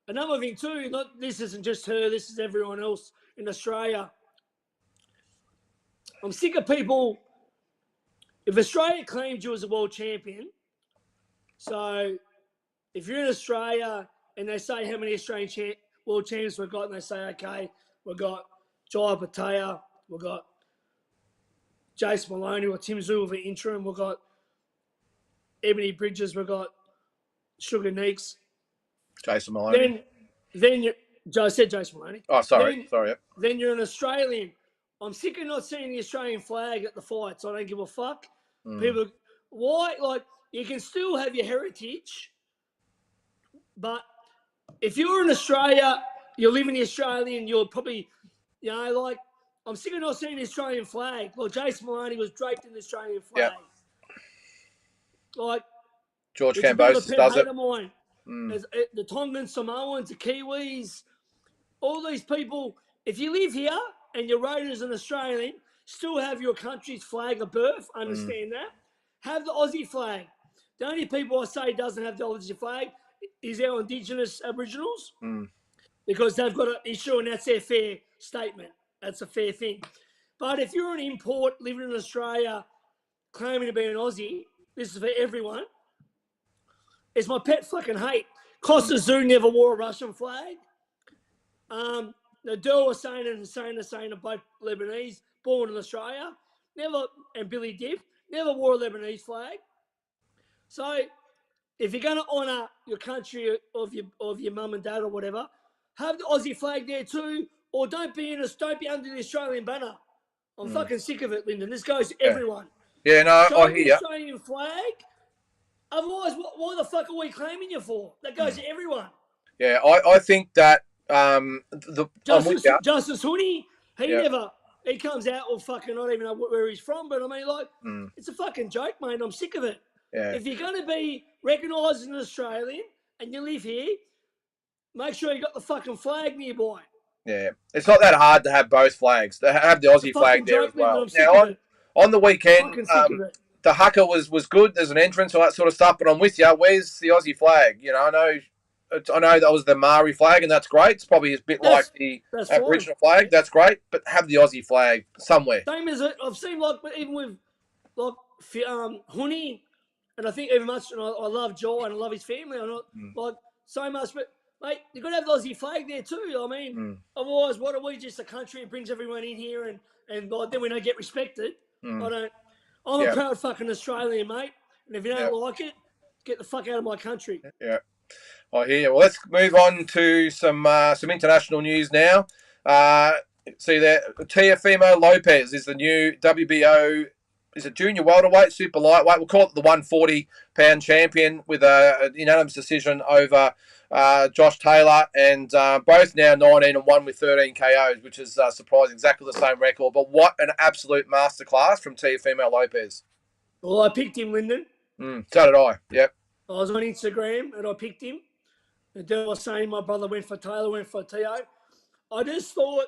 Speaker 2: another thing too, this isn't just her. This is everyone else in Australia. I'm sick of people. If Australia claimed you as a world champion, so if you're in Australia and they say how many Australian world champions we've got, and they say, okay, we've got Jai Patea, we've got Jason Maloney, or Tim Tszyu with an interim, we've got Ebony Bridges, we've got Sugar Neeks.
Speaker 1: Jason Maloney.
Speaker 2: Then I said Jason Maloney.
Speaker 1: Oh, sorry.
Speaker 2: Then you're an Australian. I'm sick of not seeing the Australian flag at the fights. I don't give a fuck. People, why? Like, you can still have your heritage, but if you're in Australia, you're living the Australian, you're probably, like, I'm sick of not seeing the Australian flag. Like, Jason Maloney was draped in the Australian flag. Like,
Speaker 1: George Cambosis does it.
Speaker 2: Mine. The Tongans, Samoans, the Kiwis, all these people, if you live here and you're rated as an Australian, still have your country's flag of birth, understand that. Have the Aussie flag. The only people I say doesn't have the Aussie flag is our Indigenous Aboriginals, because they've got an issue, and that's their fair statement. That's a fair thing. But if you're an import living in Australia claiming to be an Aussie, this is for everyone. It's my pet fucking hate. Costa Tszyu never wore a Russian flag. Nadal Hussein and Hussein are both Lebanese, born in Australia. And Billy Dibb never wore a Lebanese flag. So if you're going to honour your country of your mum and dad or whatever, have the Aussie flag there too, or don't be under the Australian banner. I'm fucking sick of it, Lynden. This goes to everyone.
Speaker 1: Yeah, no,
Speaker 2: Show
Speaker 1: I hear
Speaker 2: the
Speaker 1: you.
Speaker 2: Australian flag. Otherwise, why the fuck are we claiming you for? That goes to everyone.
Speaker 1: Yeah, I think that
Speaker 2: Justice Hoodie, he comes out or fucking not even know where he's from, but I mean, like, it's a fucking joke, mate. I'm sick of it.
Speaker 1: Yeah.
Speaker 2: If you're going to be recognised as an Australian and you live here, make sure you got the fucking flag nearby.
Speaker 1: Yeah, it's not that hard to have both flags. To have the Aussie flag there as well. Now, on the weekend, the haka was good. There's an entrance, all that sort of stuff. But I'm with you. Where's the Aussie flag? I know that was the Maori flag, and that's great. It's probably a bit like the Aboriginal flag. That's great, but have the Aussie flag somewhere.
Speaker 2: Same as I've seen, like, even with like Huni, and I think even much. And I love Joe and I love his family. I'm not like so much, but mate, you've got to have the Aussie flag there too. I mean, otherwise, what are we? Just a country that brings everyone in here, and like, then we don't get respected. I'm a proud fucking Australian, mate. And if you don't like it, get the fuck out of my country.
Speaker 1: Yeah. I hear you. Well, let's move on to some international news now. See there, Teofimo Lopez is the new WBO is it junior welterweight, super lightweight? We'll call it the 140-pound champion with a unanimous decision over Josh Taylor, and both now 19-1 with 13 KOs, which is surprising. Exactly the same record. But what an absolute masterclass from Teofimo Lopez.
Speaker 2: Well, I picked him, Lynden.
Speaker 1: So did I. Yep.
Speaker 2: I was on Instagram and I picked him. The girl was saying my brother went for Taylor, went for Teo. I just thought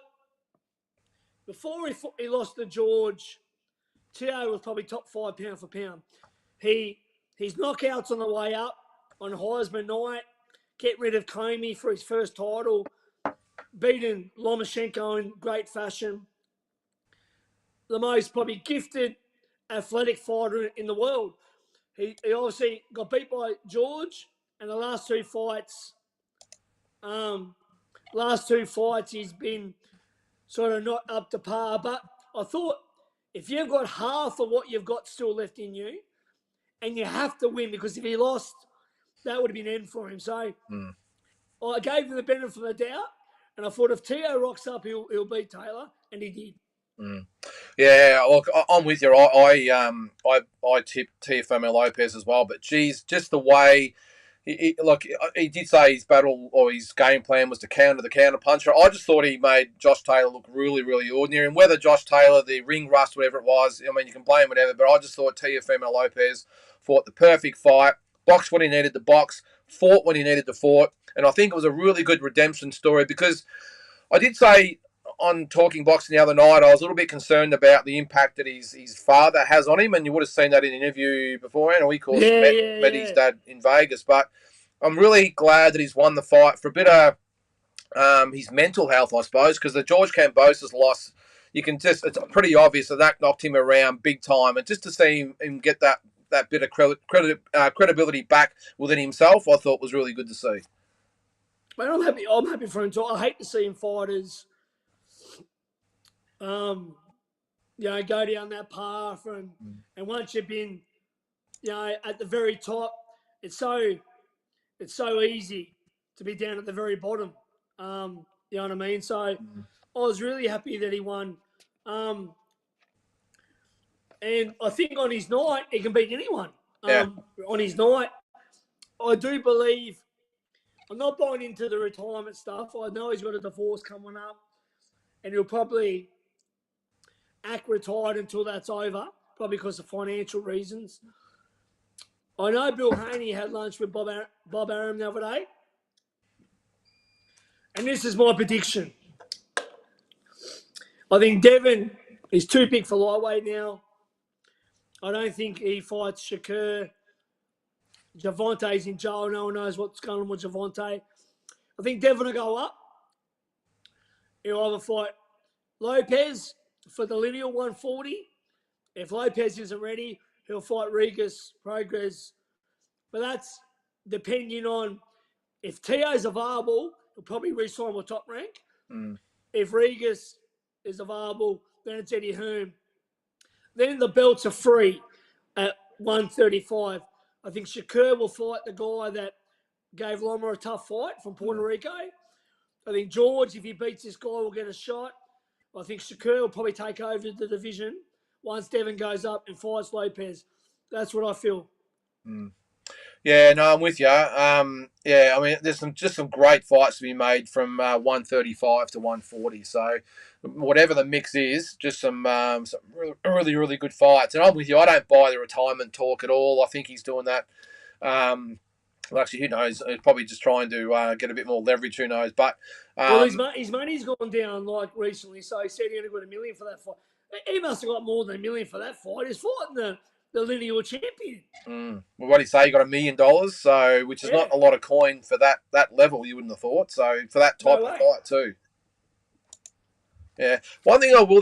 Speaker 2: before he lost to George, Teo was probably top 5 pound for pound. His knockouts on the way up on Heisman night, get rid of Comey for his first title, beating Lomachenko in great fashion. The most probably gifted athletic fighter in the world. He obviously got beat by George, and the last two fights, he's been sort of not up to par. But I thought if you've got half of what you've got still left in you, and you have to win, because if he lost, that would have been end for him. So I gave him the benefit of the doubt, and I thought if Teo rocks up, he'll beat Taylor, and he did.
Speaker 1: Yeah, look, I'm with you. I tipped Teofimo Lopez as well, but geez, just the way he did say his battle or his game plan was to counter the counter puncher. I just thought he made Josh Taylor look really, really ordinary. And whether Josh Taylor, the ring rust, whatever it was, I mean, you can blame whatever, but I just thought Teofimo Lopez fought the perfect fight, boxed when he needed to box, fought when he needed to fight, and I think it was a really good redemption story because I did say on Talking Boxing the other night, I was a little bit concerned about the impact that his father has on him, and you would have seen that in an interview beforehand. We, of course, met his dad in Vegas, but I'm really glad that he's won the fight for a bit of his mental health, I suppose, because the George Kambosos loss, it's pretty obvious that knocked him around big time, and just to see him get that bit of credibility back within himself, I thought was really good to see.
Speaker 2: Man, I'm happy for him too. I hate to see him fighters go down that path, and once you've been, at the very top, it's so easy to be down at the very bottom. You know what I mean? So I was really happy that he won. And I think on his night, he can beat anyone. On his night, I do believe, I'm not buying into the retirement stuff. I know he's got a divorce coming up, and he'll probably act retired until that's over, probably because of financial reasons. I know Bill Haney had lunch with Bob Arum the other day, and this is my prediction. I think Devon is too big for lightweight now. I don't think he fights Shakur. Javante's in jail. No one knows what's going on with Javante. I think Devon will go up. He'll either fight Lopez for the lineal 140. If Lopez isn't ready, he'll fight Regis Progress. But that's depending on if Teo's available, he'll probably re-sign with Top Rank. If Regis is available, then it's Eddie Hearn. Then the belts are free at 135. I think Shakur will fight the guy that gave Loma a tough fight from Puerto Rico. I think George, if he beats this guy, will get a shot. I think Shakur will probably take over the division once Devon goes up and fights Lopez. That's what I feel.
Speaker 1: Yeah, no, I'm with you. I mean, there's some great fights to be made from 135 to 140. So, whatever the mix is, just some really, really good fights. And I'm with you. I don't buy the retirement talk at all. I think he's doing that. Well, actually, who knows? He's probably just trying to get a bit more leverage. Who knows? But
Speaker 2: well, his money's gone down like recently. So he said he only got $1 million for that fight. He must have got more than $1 million for that fight. He's fighting the lineal champion.
Speaker 1: Well, what do you say? You got $1 million, so which is not a lot of coin for that level. You wouldn't have thought. So for that type of fight too. Yeah. One thing I will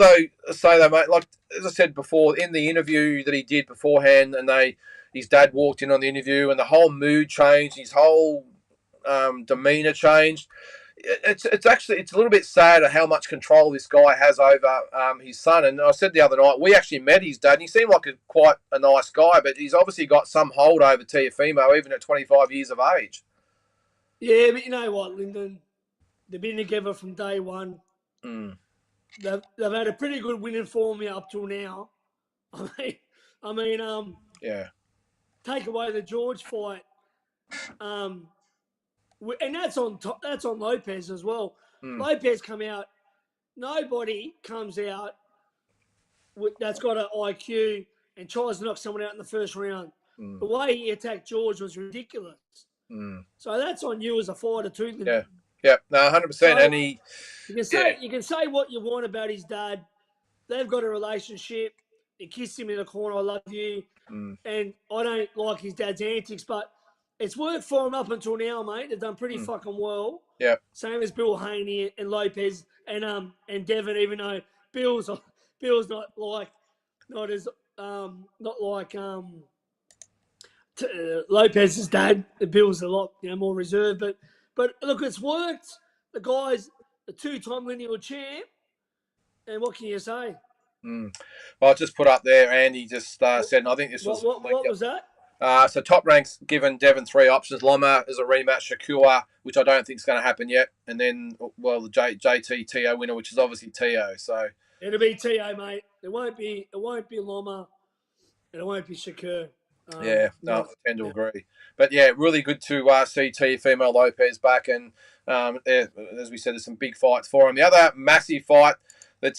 Speaker 1: say though, mate, like as I said before, in the interview that he did beforehand, and his dad walked in on the interview, and the whole mood changed, his whole demeanor changed. It's a little bit sad at how much control this guy has over his son. And I said the other night, we actually met his dad, and he seemed like quite a nice guy, but he's obviously got some hold over Teofimo, even at 25 years of age.
Speaker 2: Yeah, but you know what, Lynden? They've been together from day one. They've had a pretty good winning formula up till now. I mean, I mean,
Speaker 1: Yeah.
Speaker 2: take away the George fight, and that's on Lopez as well. Lopez come out. Nobody comes out that's got an IQ and tries to knock someone out in the first round. The way he attacked George was ridiculous. So that's on you as a fighter too, Lynden.
Speaker 1: Yeah. Yeah. No, 100%.
Speaker 2: So
Speaker 1: And he.
Speaker 2: you can say what you want about his dad. They've got a relationship. He kissed him in the corner. I love you. And I don't like his dad's antics, but it's worked for him up until now, mate. They've done pretty fucking well.
Speaker 1: Yeah.
Speaker 2: Same as Bill Haney and Lopez and Devon, even though Bill's not like Lopez's dad. Bill's a lot more reserved, but look, it's worked. The guy's a two-time lineal champ, and what can you say?
Speaker 1: Well, I just put up there, Andy just said, and I think this was
Speaker 2: what was that?
Speaker 1: So top ranks given Devon 3 options. Loma is a rematch. Shakur, which I don't think is going to happen yet, and then the JT TO winner, which is obviously TO. So
Speaker 2: it'll be TO, mate. It won't be Loma, and it won't be Shakur.
Speaker 1: I tend to agree. But yeah, really good to see Female Lopez back, and as we said, there's some big fights for him. The other massive fight. It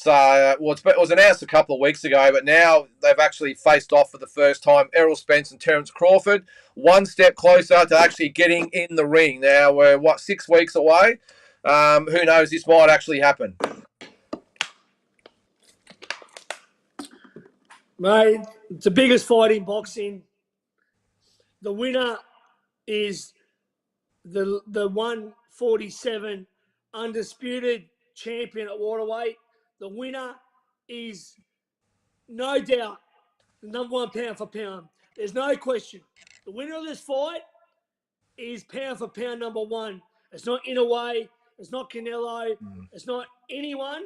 Speaker 1: was announced a couple of weeks ago, but now they've actually faced off for the first time. Errol Spence and Terence Crawford, one step closer to actually getting in the ring. Now we're 6 weeks away. Who knows? This might actually happen.
Speaker 2: Mate, it's the biggest fight in boxing. The winner is the 147 undisputed champion at waterweight. The winner is, no doubt, the number one pound for pound. There's no question. The winner of this fight is pound for pound number one. It's not Inoue. It's not Canelo. It's not anyone.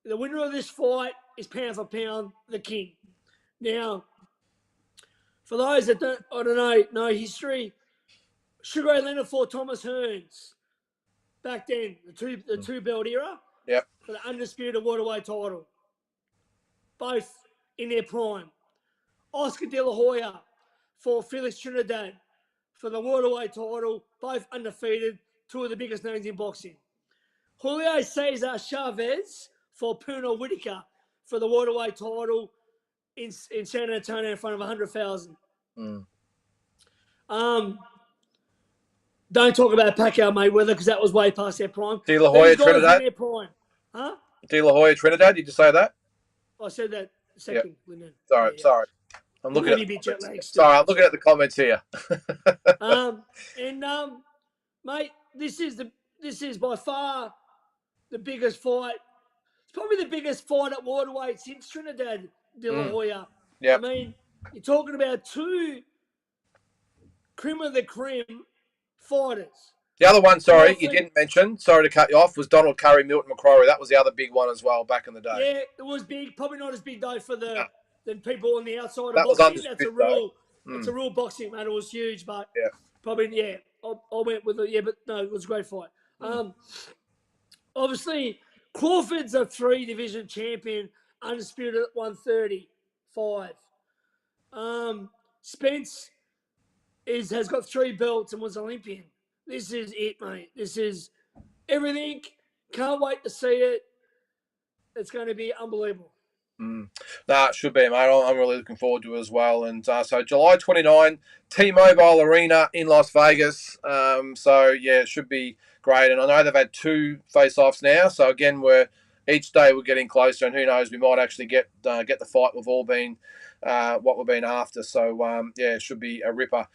Speaker 2: The winner of this fight is pound for pound the king. Now, for those that don't know history, Sugar Ray Leonard fought Thomas Hearns back then, the two belt era.
Speaker 1: Yep.
Speaker 2: For the undisputed waterweight title. Both in their prime. Oscar De La Hoya for Felix Trinidad for the waterweight title, both undefeated, two of the biggest names in boxing. Julio Cesar Chavez for Pernell Whitaker for the waterweight title in San Antonio in front of 100,000. Don't talk about Pacquiao Mayweather because that was way past their prime.
Speaker 1: De La Hoya
Speaker 2: These guys
Speaker 1: Trinidad.
Speaker 2: in their prime. Huh?
Speaker 1: De La Hoya Trinidad. Did you say that?
Speaker 2: I said that second.
Speaker 1: Yep. Sorry. I'm looking at the comments here.
Speaker 2: Mate, this is by far the biggest fight. It's probably the biggest fight at waterweight since Trinidad De La Hoya.
Speaker 1: Yep.
Speaker 2: I mean, you're talking about two cream of the cream fighters.
Speaker 1: The other one, you didn't mention, sorry to cut you off, was Donald Curry, Milton McCrory. That was the other big one as well back in the day.
Speaker 2: Yeah, it was big. Probably not as big, though, for the people on the outside of
Speaker 1: that
Speaker 2: boxing. That's a real boxing, man. It was huge, but probably, I went with it. Yeah, but no, it was a great fight. Obviously, Crawford's a 3-division champion, undisputed at 135. Spence has got 3 belts and was Olympian. This is it, mate. This is everything. Can't wait to see it. It's going to be unbelievable.
Speaker 1: It should be, mate. I'm really looking forward to it as well. And so July 29, T-Mobile Arena in Las Vegas. It should be great. And I know they've had 2 face-offs now. So again, each day we're getting closer, and who knows, we might actually get the fight we've all been what we've been after. So it should be a ripper.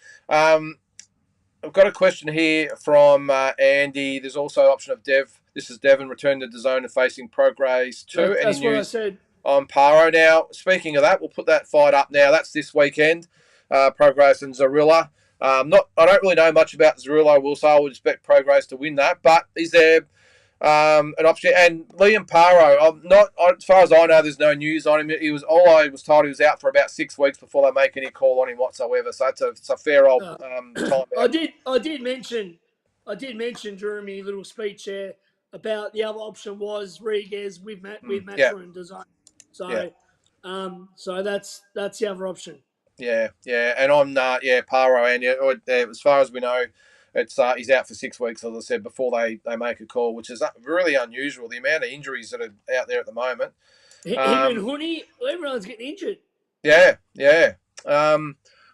Speaker 1: I've got a question here from Andy. There's also option of Dev. This is Devon returning to the zone and facing Prograis 2.
Speaker 2: That's what I said.
Speaker 1: On Paro. Now, speaking of that, we'll put that fight up now. That's this weekend. Prograis and Zarilla. I don't really know much about Zarilla. I will say I would expect Prograis to win that. But is there an option? And Liam Paro, as far as I know, there's no news on him. I was told he was out for about 6 weeks before they make any call on him whatsoever. So it's a fair old time.
Speaker 2: I did mention during my little speech there about the other option was Riguez with Matra and Design. So So that's the other option.
Speaker 1: Yeah, and on Paro, and as far as we know, it's he's out for 6 weeks, as I said before they make a call, which is really unusual. The amount of injuries that are out there at the moment.
Speaker 2: Him and Hooney, everyone's getting injured.
Speaker 1: Yeah.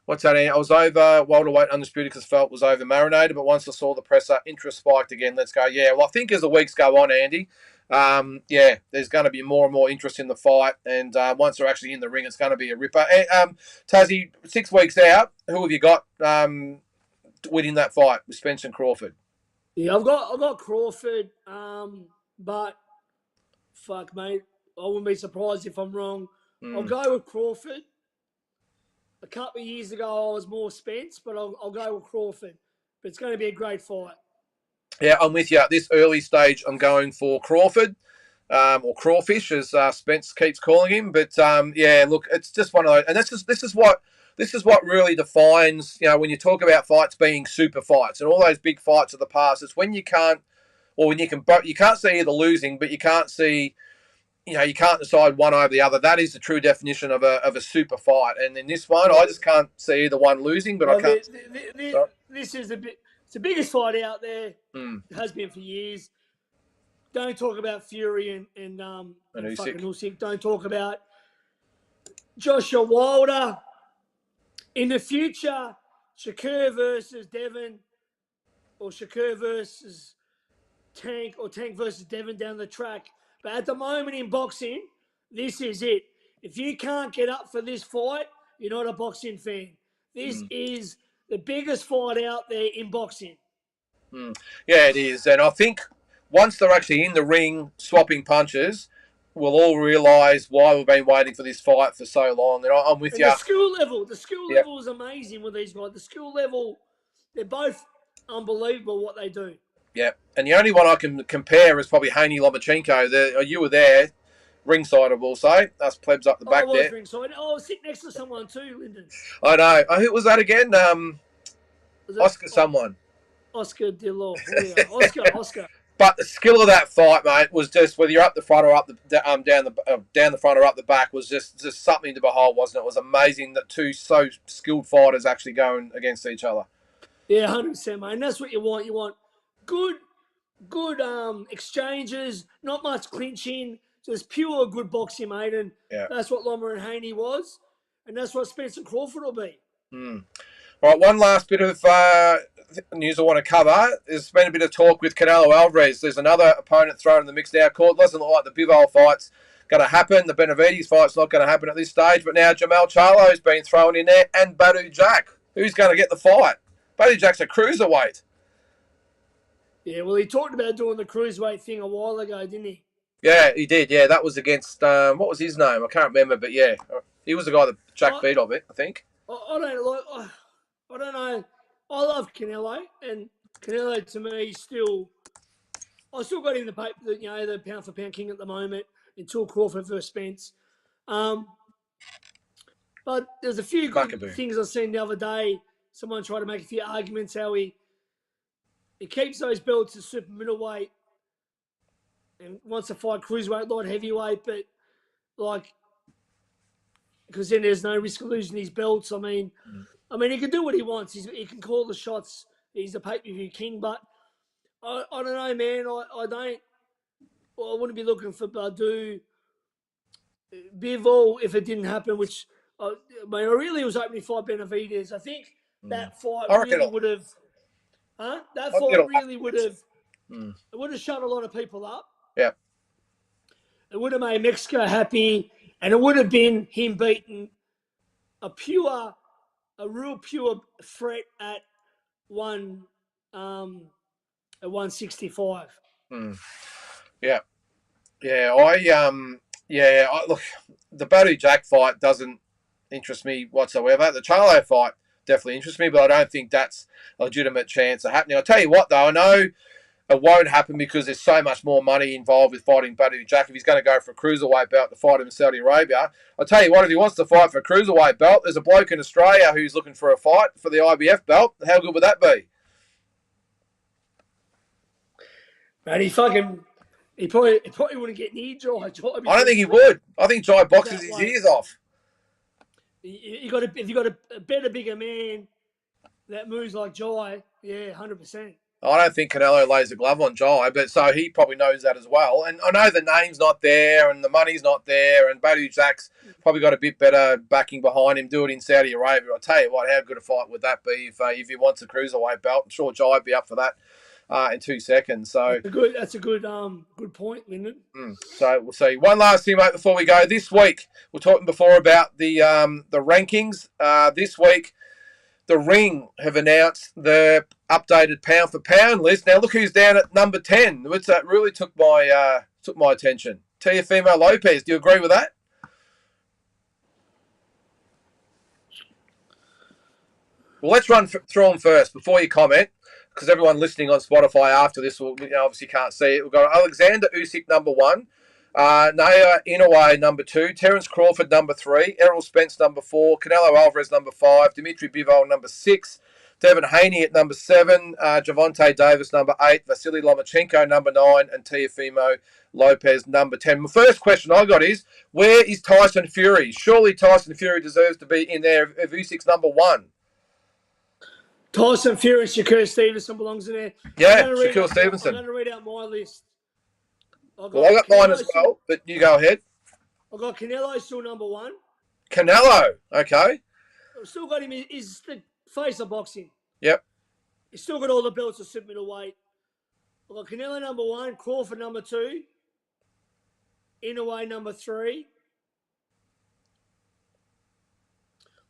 Speaker 1: What's that? I was over welterweight undisputed because Felt was over marinated, but once I saw the presser, interest spiked again. Let's go. Yeah, well, I think as the weeks go on, Andy, there's going to be more and more interest in the fight, and once they're actually in the ring, it's going to be a ripper. Tassie, 6 weeks out, who have you got winning that fight with Spence and Crawford?
Speaker 2: Yeah, I've got Crawford, but fuck, mate, I wouldn't be surprised if I'm wrong. I'll go with Crawford. A couple of years ago, I was more Spence, but I'll go with Crawford. But it's going to be a great fight.
Speaker 1: Yeah, I'm with you. At this early stage, I'm going for Crawford, or Crawfish, as Spence keeps calling him. But look, it's just one of those, and this is what really defines. When you talk about fights being super fights and all those big fights of the past, it's when you can't, or when you can't see either losing, but you can't see. You can't decide one over the other. That is the true definition of a super fight. And in this one, I just can't see either one losing, but I can't.
Speaker 2: This is it's the biggest fight out there. It has been for years. Don't talk about Fury and fucking Usyk. Don't talk about Joshua Wilder. In the future, Shakur versus Devin, or Shakur versus Tank, or Tank versus Devin down the track. But at the moment in boxing, this is it. If you can't get up for this fight, you're not a boxing fan. This is the biggest fight out there in boxing.
Speaker 1: Yeah, it is. And I think once they're actually in the ring swapping punches, we'll all realise why we've been waiting for this fight for so long. And I'm with you.
Speaker 2: The skill level is amazing with these guys. The skill level, they're both unbelievable what they do.
Speaker 1: Yeah, and the only one I can compare is probably Haney Lomachenko. You were there, ringside, I will say. Us plebs up the back there. I was
Speaker 2: ringside. I was sitting next to someone too, Lynden.
Speaker 1: I know. Who was that again? Oscar someone.
Speaker 2: Oscar Dillon. Oscar.
Speaker 1: But the skill of that fight, mate, was just whether you're up the front or up the down the front or up the back was just something to behold, wasn't it? It was amazing that two so skilled fighters actually going against each other.
Speaker 2: Yeah, 100%, mate. And that's what you want. You want good exchanges, not much clinching, just pure good boxing, mate. And that's what Loma and Haney was, and that's what Spencer Crawford will be.
Speaker 1: All right, one last bit of news I want to cover. There's been a bit of talk with Canelo Alvarez. There's another opponent thrown in the mix now. Court doesn't look like the Bivol fight's going to happen. The Benavides fight's not going to happen at this stage. But now Jamal Charlo's been thrown in there, and Badu Jack. Who's going to get the fight? Badu Jack's a cruiserweight.
Speaker 2: Yeah, well, he talked about doing the cruiserweight thing a while ago, didn't he?
Speaker 1: Yeah, he did. Yeah, that was against, what was his name? I can't remember, but yeah. He was the guy that Jack beat of it, I think.
Speaker 2: I don't know. I love Canelo, and Canelo to me I still got him the paper, the pound for pound king at the moment until Crawford versus Spence. But there's a few good things I seen the other day. Someone tried to make a few arguments how he keeps those belts at super middleweight and wants to fight cruiserweight, light heavyweight, but because then there's no risk of losing his belts. I mean, he can do what he wants. He can call the shots. He's a pay-per-view king, but I don't know, man. I wouldn't be looking for Badu, Bivol if it didn't happen, which I really was hoping to fight Benavides. I think that fight really would have. That fight really would have. It would have shut a lot of people up.
Speaker 1: Yeah.
Speaker 2: It would have made Mexico happy, and it would have been him beating a real pure threat at 165.
Speaker 1: Yeah. Look, the Badu Jack fight doesn't interest me whatsoever. The Charlo fight definitely interests me, but I don't think that's a legitimate chance of happening. I'll tell you what, though, I know it won't happen because there's so much more money involved with fighting Badu Jack. If he's going to go for a cruiserweight belt to fight him in Saudi Arabia, I'll tell you what, if he wants to fight for a cruiserweight belt, there's a bloke in Australia who's looking for a fight for the IBF belt. How good would that be?
Speaker 2: Man, He probably wouldn't get near Jai. Jai would be
Speaker 1: I don't
Speaker 2: too
Speaker 1: think he
Speaker 2: slow
Speaker 1: would. I think Jai
Speaker 2: at
Speaker 1: boxes
Speaker 2: that
Speaker 1: his
Speaker 2: weight.
Speaker 1: ears off.
Speaker 2: If you got a better, bigger man that moves like Jai, yeah, 100%.
Speaker 1: I don't think Canelo lays a glove on Jai, but so he probably knows that as well. And I know the name's not there and the money's not there, and Badu Jack's probably got a bit better backing behind him. Do it in Saudi Arabia. I'll tell you what, how good a fight would that be if he wants a cruiserweight belt? I'm sure Jai'd be up for that in 2 seconds. So
Speaker 2: That's a good point, Lynden.
Speaker 1: So we'll see. One last thing, mate, before we go. This week, we're talking before about the rankings. This week, the Ring have announced the updated pound for pound list. Now, look who's down at number 10, which that really took my attention. Teofimo Lopez. Do you agree with that? Well, let's run through them first before you comment, because everyone listening on Spotify after this will obviously can't see it. We've got Alexander Usyk number 1, Naya Inoue number 2, Terence Crawford number 3, Errol Spence number 4, Canelo Alvarez number 5, Dimitri Bivol number 6, Devin Haney at number 7, Javonte Davis number 8, Vasily Lomachenko number 9, and Teofimo Lopez number 10. The first question I got is, where is Tyson Fury? Surely Tyson Fury deserves to be in there if Usyk's number 1.
Speaker 2: Tyson Fury and Shakur Stevenson belongs in there.
Speaker 1: Yeah, Shakur Stevenson.
Speaker 2: I'm going to read out my list.
Speaker 1: I got mine as well, but you go ahead.
Speaker 2: I've got Canelo still number 1.
Speaker 1: Canelo, okay.
Speaker 2: I've still got him. He's the face of boxing.
Speaker 1: Yep.
Speaker 2: He's still got all the belts of super middleweight. I've got Canelo number 1, Crawford number 2, Inoue number 3,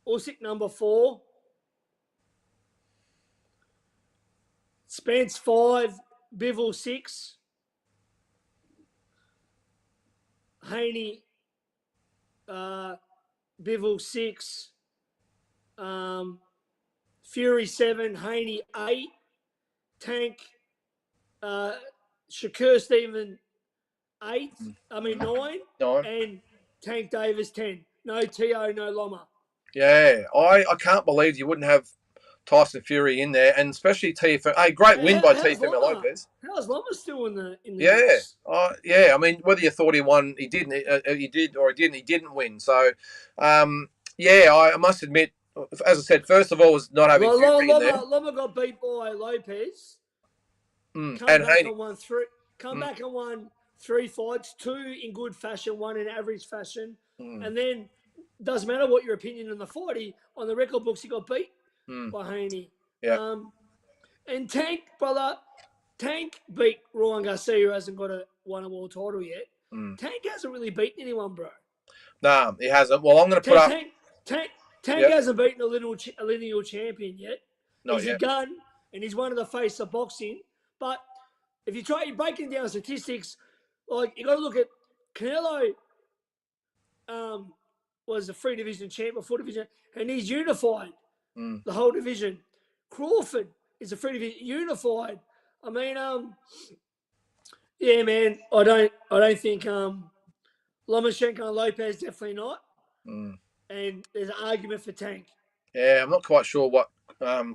Speaker 2: Usyk number 4, Spence 5, Bivol 6, Haney, Bivol 6, Fury 7, Haney 8, Tank, Shakur Stevenson 9, and Tank Davis 10. No T.O., no Loma.
Speaker 1: Yeah, I can't believe you wouldn't have Tyson Fury in there, and especially Teofimo. Hey, great win by Teofimo Lopez.
Speaker 2: How's Loma still in the
Speaker 1: mix? Yeah. I mean, whether you thought he won, he didn't. He did or he didn't. He didn't win. So, I must admit, as I said, first of all, was not having Fury in there.
Speaker 2: Loma got beat by Lopez.
Speaker 1: And Haney.
Speaker 2: Come back and won 3 fights, 2 in good fashion, 1 in average fashion, and then doesn't matter what your opinion on the fight. On the record books, he got beat by Haney.
Speaker 1: Yeah.
Speaker 2: And Tank, brother, Tank beat Ryan Garcia, who hasn't won a world title yet. Tank hasn't really beaten anyone, bro.
Speaker 1: No, he hasn't. Well, I'm going to put up.
Speaker 2: Tank hasn't beaten a lineal champion yet.
Speaker 1: Not
Speaker 2: he's
Speaker 1: yet.
Speaker 2: A gun, and he's one of the face of boxing. But if you try breaking down statistics, like you got to look at Canelo. Was a 3 division champ or 4 division, and he's unified the whole division. Crawford is a 3 division unified. I mean, yeah, man. I don't think Lomachenko and Lopez definitely not. And there's an argument for Tank.
Speaker 1: Yeah, I'm not quite sure what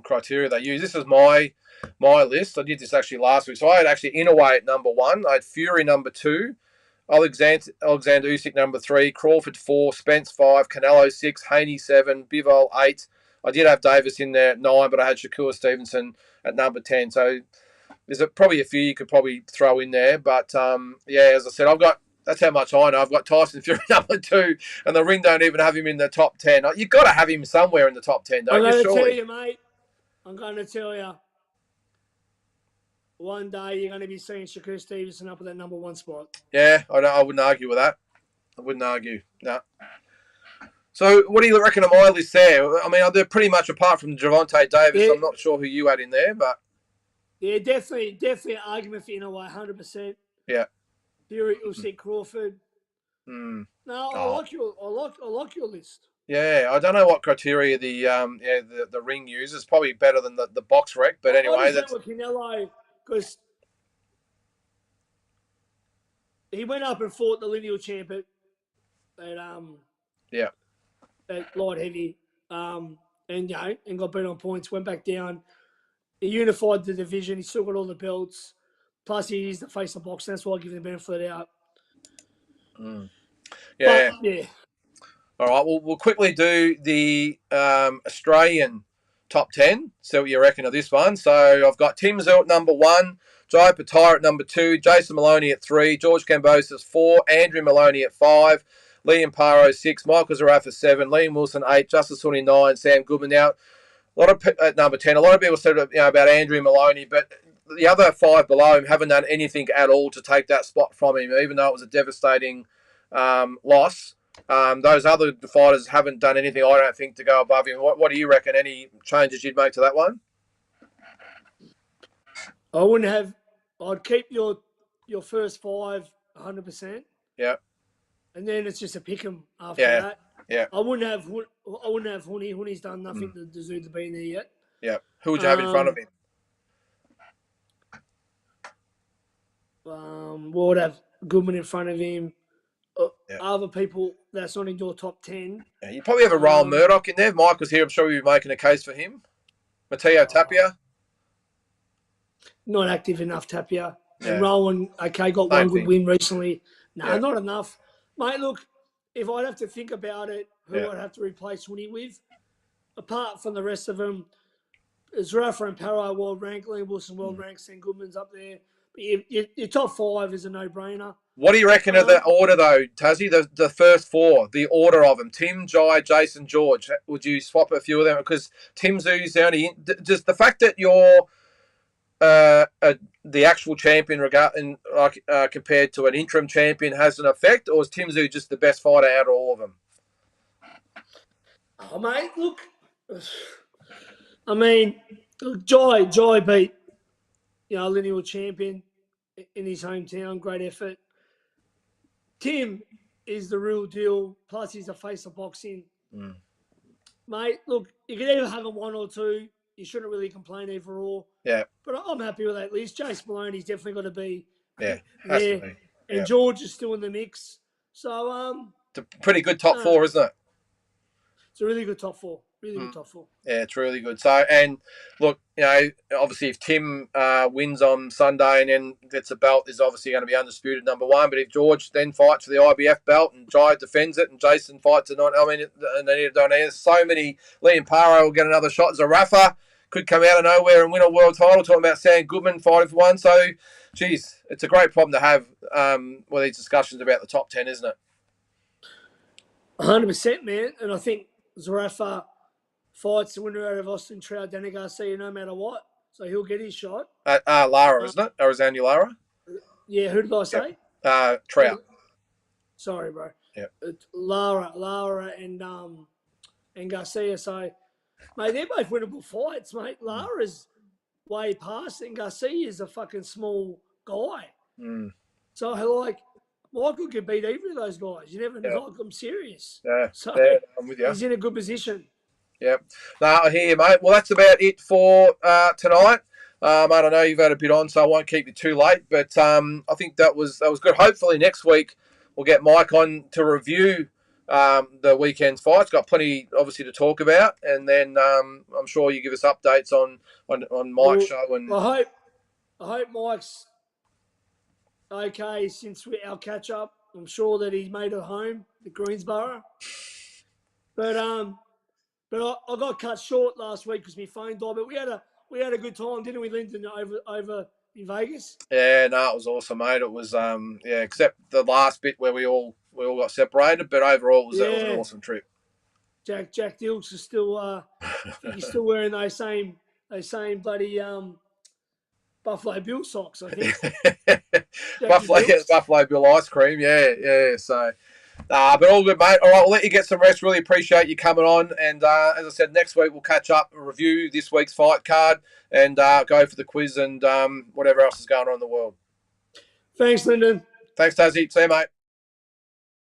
Speaker 1: criteria they use. This is my list. I did this actually last week, so I had actually Inoue at number 1. I had Fury number 2. Alexander Usyk number 3, Crawford 4, Spence 5, Canelo 6, Haney 7, Bivol 8. I did have Davis in there at 9, but I had Shakur Stevenson at number 10. So there's probably a few you could probably throw in there. But as I said, that's how much I know. I've got Tyson Fury number 2, and the Ring don't even have him in the top 10. You've got to have him somewhere in the top 10, don't you?
Speaker 2: I'm going to tell you, mate. I'm going to tell you. One day you're going to be seeing Shakur Stevenson up at that number 1 spot.
Speaker 1: Yeah, I wouldn't argue with that. I wouldn't argue. No. So what do you reckon of my list there? I mean, they're pretty much apart from Javonte Davis. Yeah. I'm not sure who you had in there, but
Speaker 2: yeah, definitely an argument for Inoue, 100%.
Speaker 1: Yeah.
Speaker 2: Fury, Usyk, Crawford. No, I like your list.
Speaker 1: Yeah, I don't know what criteria the Ring uses. Probably better than the box rec, but anyway,
Speaker 2: that's with Canelo. Because he went up and fought the lineal champ at light heavy, and got beat on points. Went back down. He unified the division. He still got all the belts. Plus, he is the face of boxing. That's why I give him the benefit of the doubt.
Speaker 1: Yeah.
Speaker 2: But, yeah.
Speaker 1: All right, we'll quickly do the Australian top 10. See what you reckon of this one. So I've got Tim Zell at number 1, Jai Pattaya at number 2, Jason Maloney at 3, George Kambosos 4, Andrew Maloney at 5, Liam Paro 6, Michael Zarafa 7, Liam Wilson 8, Justice Honey 9, Sam Goodman. Now, a lot of at number 10. A lot of people said about Andrew Maloney, but the other 5 below him haven't done anything at all to take that spot from him, even though it was a devastating loss. Those other fighters haven't done anything, I don't think, to go above him. What do you reckon? Any changes you'd make to that one?
Speaker 2: I wouldn't have. I'd keep your first 5 100%.
Speaker 1: Yeah.
Speaker 2: And then it's just a pick 'em after that.
Speaker 1: Yeah.
Speaker 2: I wouldn't have Honey. Honey's done nothing to deserve to be in there yet.
Speaker 1: Yeah. Who would you have in front of him?
Speaker 2: Would have Goodman in front of him. Other people that's not in your top 10.
Speaker 1: Yeah, you probably have a Rowan Murdoch in there. If Mike was here, I'm sure we'd be making a case for him. Matteo Tapia.
Speaker 2: Not active enough, Tapia. Yeah. And Rowan, okay, got one good win recently. No, not enough. Mate, look, if I'd have to think about it, who I'd have to replace Honey with, apart from the rest of them, Zarafa and Paro world rank, Liam Wilson world rank, Sam Goodman's up there. But your top 5 is a no-brainer.
Speaker 1: What do you reckon of the order, though, Tassie? The first 4, the order of them: Tim, Jai, Jason, George. Would you swap a few of them? Because Tim Zoo's the only. Just the fact that you're the actual champion, compared to an interim champion, has an effect, or is Tim Zoo just the best fighter out of all of them?
Speaker 2: Oh, mate, look. I mean, Jai beat, lineal champion in his hometown. Great effort. Tim is the real deal. Plus, he's the face of boxing. Mate, look, you can either have him 1 or 2. You shouldn't really complain either or.
Speaker 1: Yeah.
Speaker 2: But I'm happy with that list. Jason Maloney's definitely got to be
Speaker 1: there.
Speaker 2: To be. And George is still in the mix. So
Speaker 1: it's a pretty good top 4, isn't it?
Speaker 2: It's a really good top 4. Really good top 4.
Speaker 1: Yeah, it's really good. So, and look, obviously if Tim wins on Sunday and then gets a belt, is obviously going to be undisputed number 1. But if George then fights for the IBF belt and Jai defends it and Jason fights it, and they don't need so many. Liam Paro will get another shot. Zarafa could come out of nowhere and win a world title. Talking about Sam Goodman fighting for one. So, geez, it's a great problem to have with these discussions about the top 10, isn't it?
Speaker 2: 100%, man. And I think Zarafa fights the winner out of Austin Trout, Danny Garcia, no matter what. So he'll get his shot.
Speaker 1: Lara, isn't it? Or is Andy Lara?
Speaker 2: Yeah, who did I say?
Speaker 1: Trout.
Speaker 2: Sorry, bro.
Speaker 1: Yeah.
Speaker 2: Lara and Garcia. So, mate, they're both winnable fights, mate. Lara's way past and Garcia is a fucking small guy. So, like, Michael could beat either of those guys. You never know. I'm serious.
Speaker 1: Yeah.
Speaker 2: So
Speaker 1: I'm with you.
Speaker 2: He's in a good position.
Speaker 1: Yeah. No, I hear you, mate. Well, that's about it for tonight. I don't know, you've had a bit on, so I won't keep you too late. But I think that was good. Hopefully next week we'll get Mike on to review the weekend's fights. Got plenty, obviously, to talk about. And then I'm sure you give us updates on Mike's show. And
Speaker 2: I hope Mike's okay since our catch-up. I'm sure that he made it home at Greensboro. But I got cut short last week because my phone died. But we had a good time, didn't we, Lynden, over in Vegas?
Speaker 1: Yeah, no, it was awesome, mate. It was except the last bit where we all got separated. But overall, it was an awesome trip.
Speaker 2: Jack Dilks is still I think he's still wearing those same bloody Buffalo Bill socks, I think.
Speaker 1: Buffalo Bill ice cream, yeah. So, but all good, mate. All right, we'll let you get some rest. Really appreciate you coming on. And as I said, next week we'll catch up and review this week's fight card and go for the quiz and whatever else is going on in the world.
Speaker 2: Thanks, Lynden.
Speaker 1: Thanks, Tassie. See you, mate.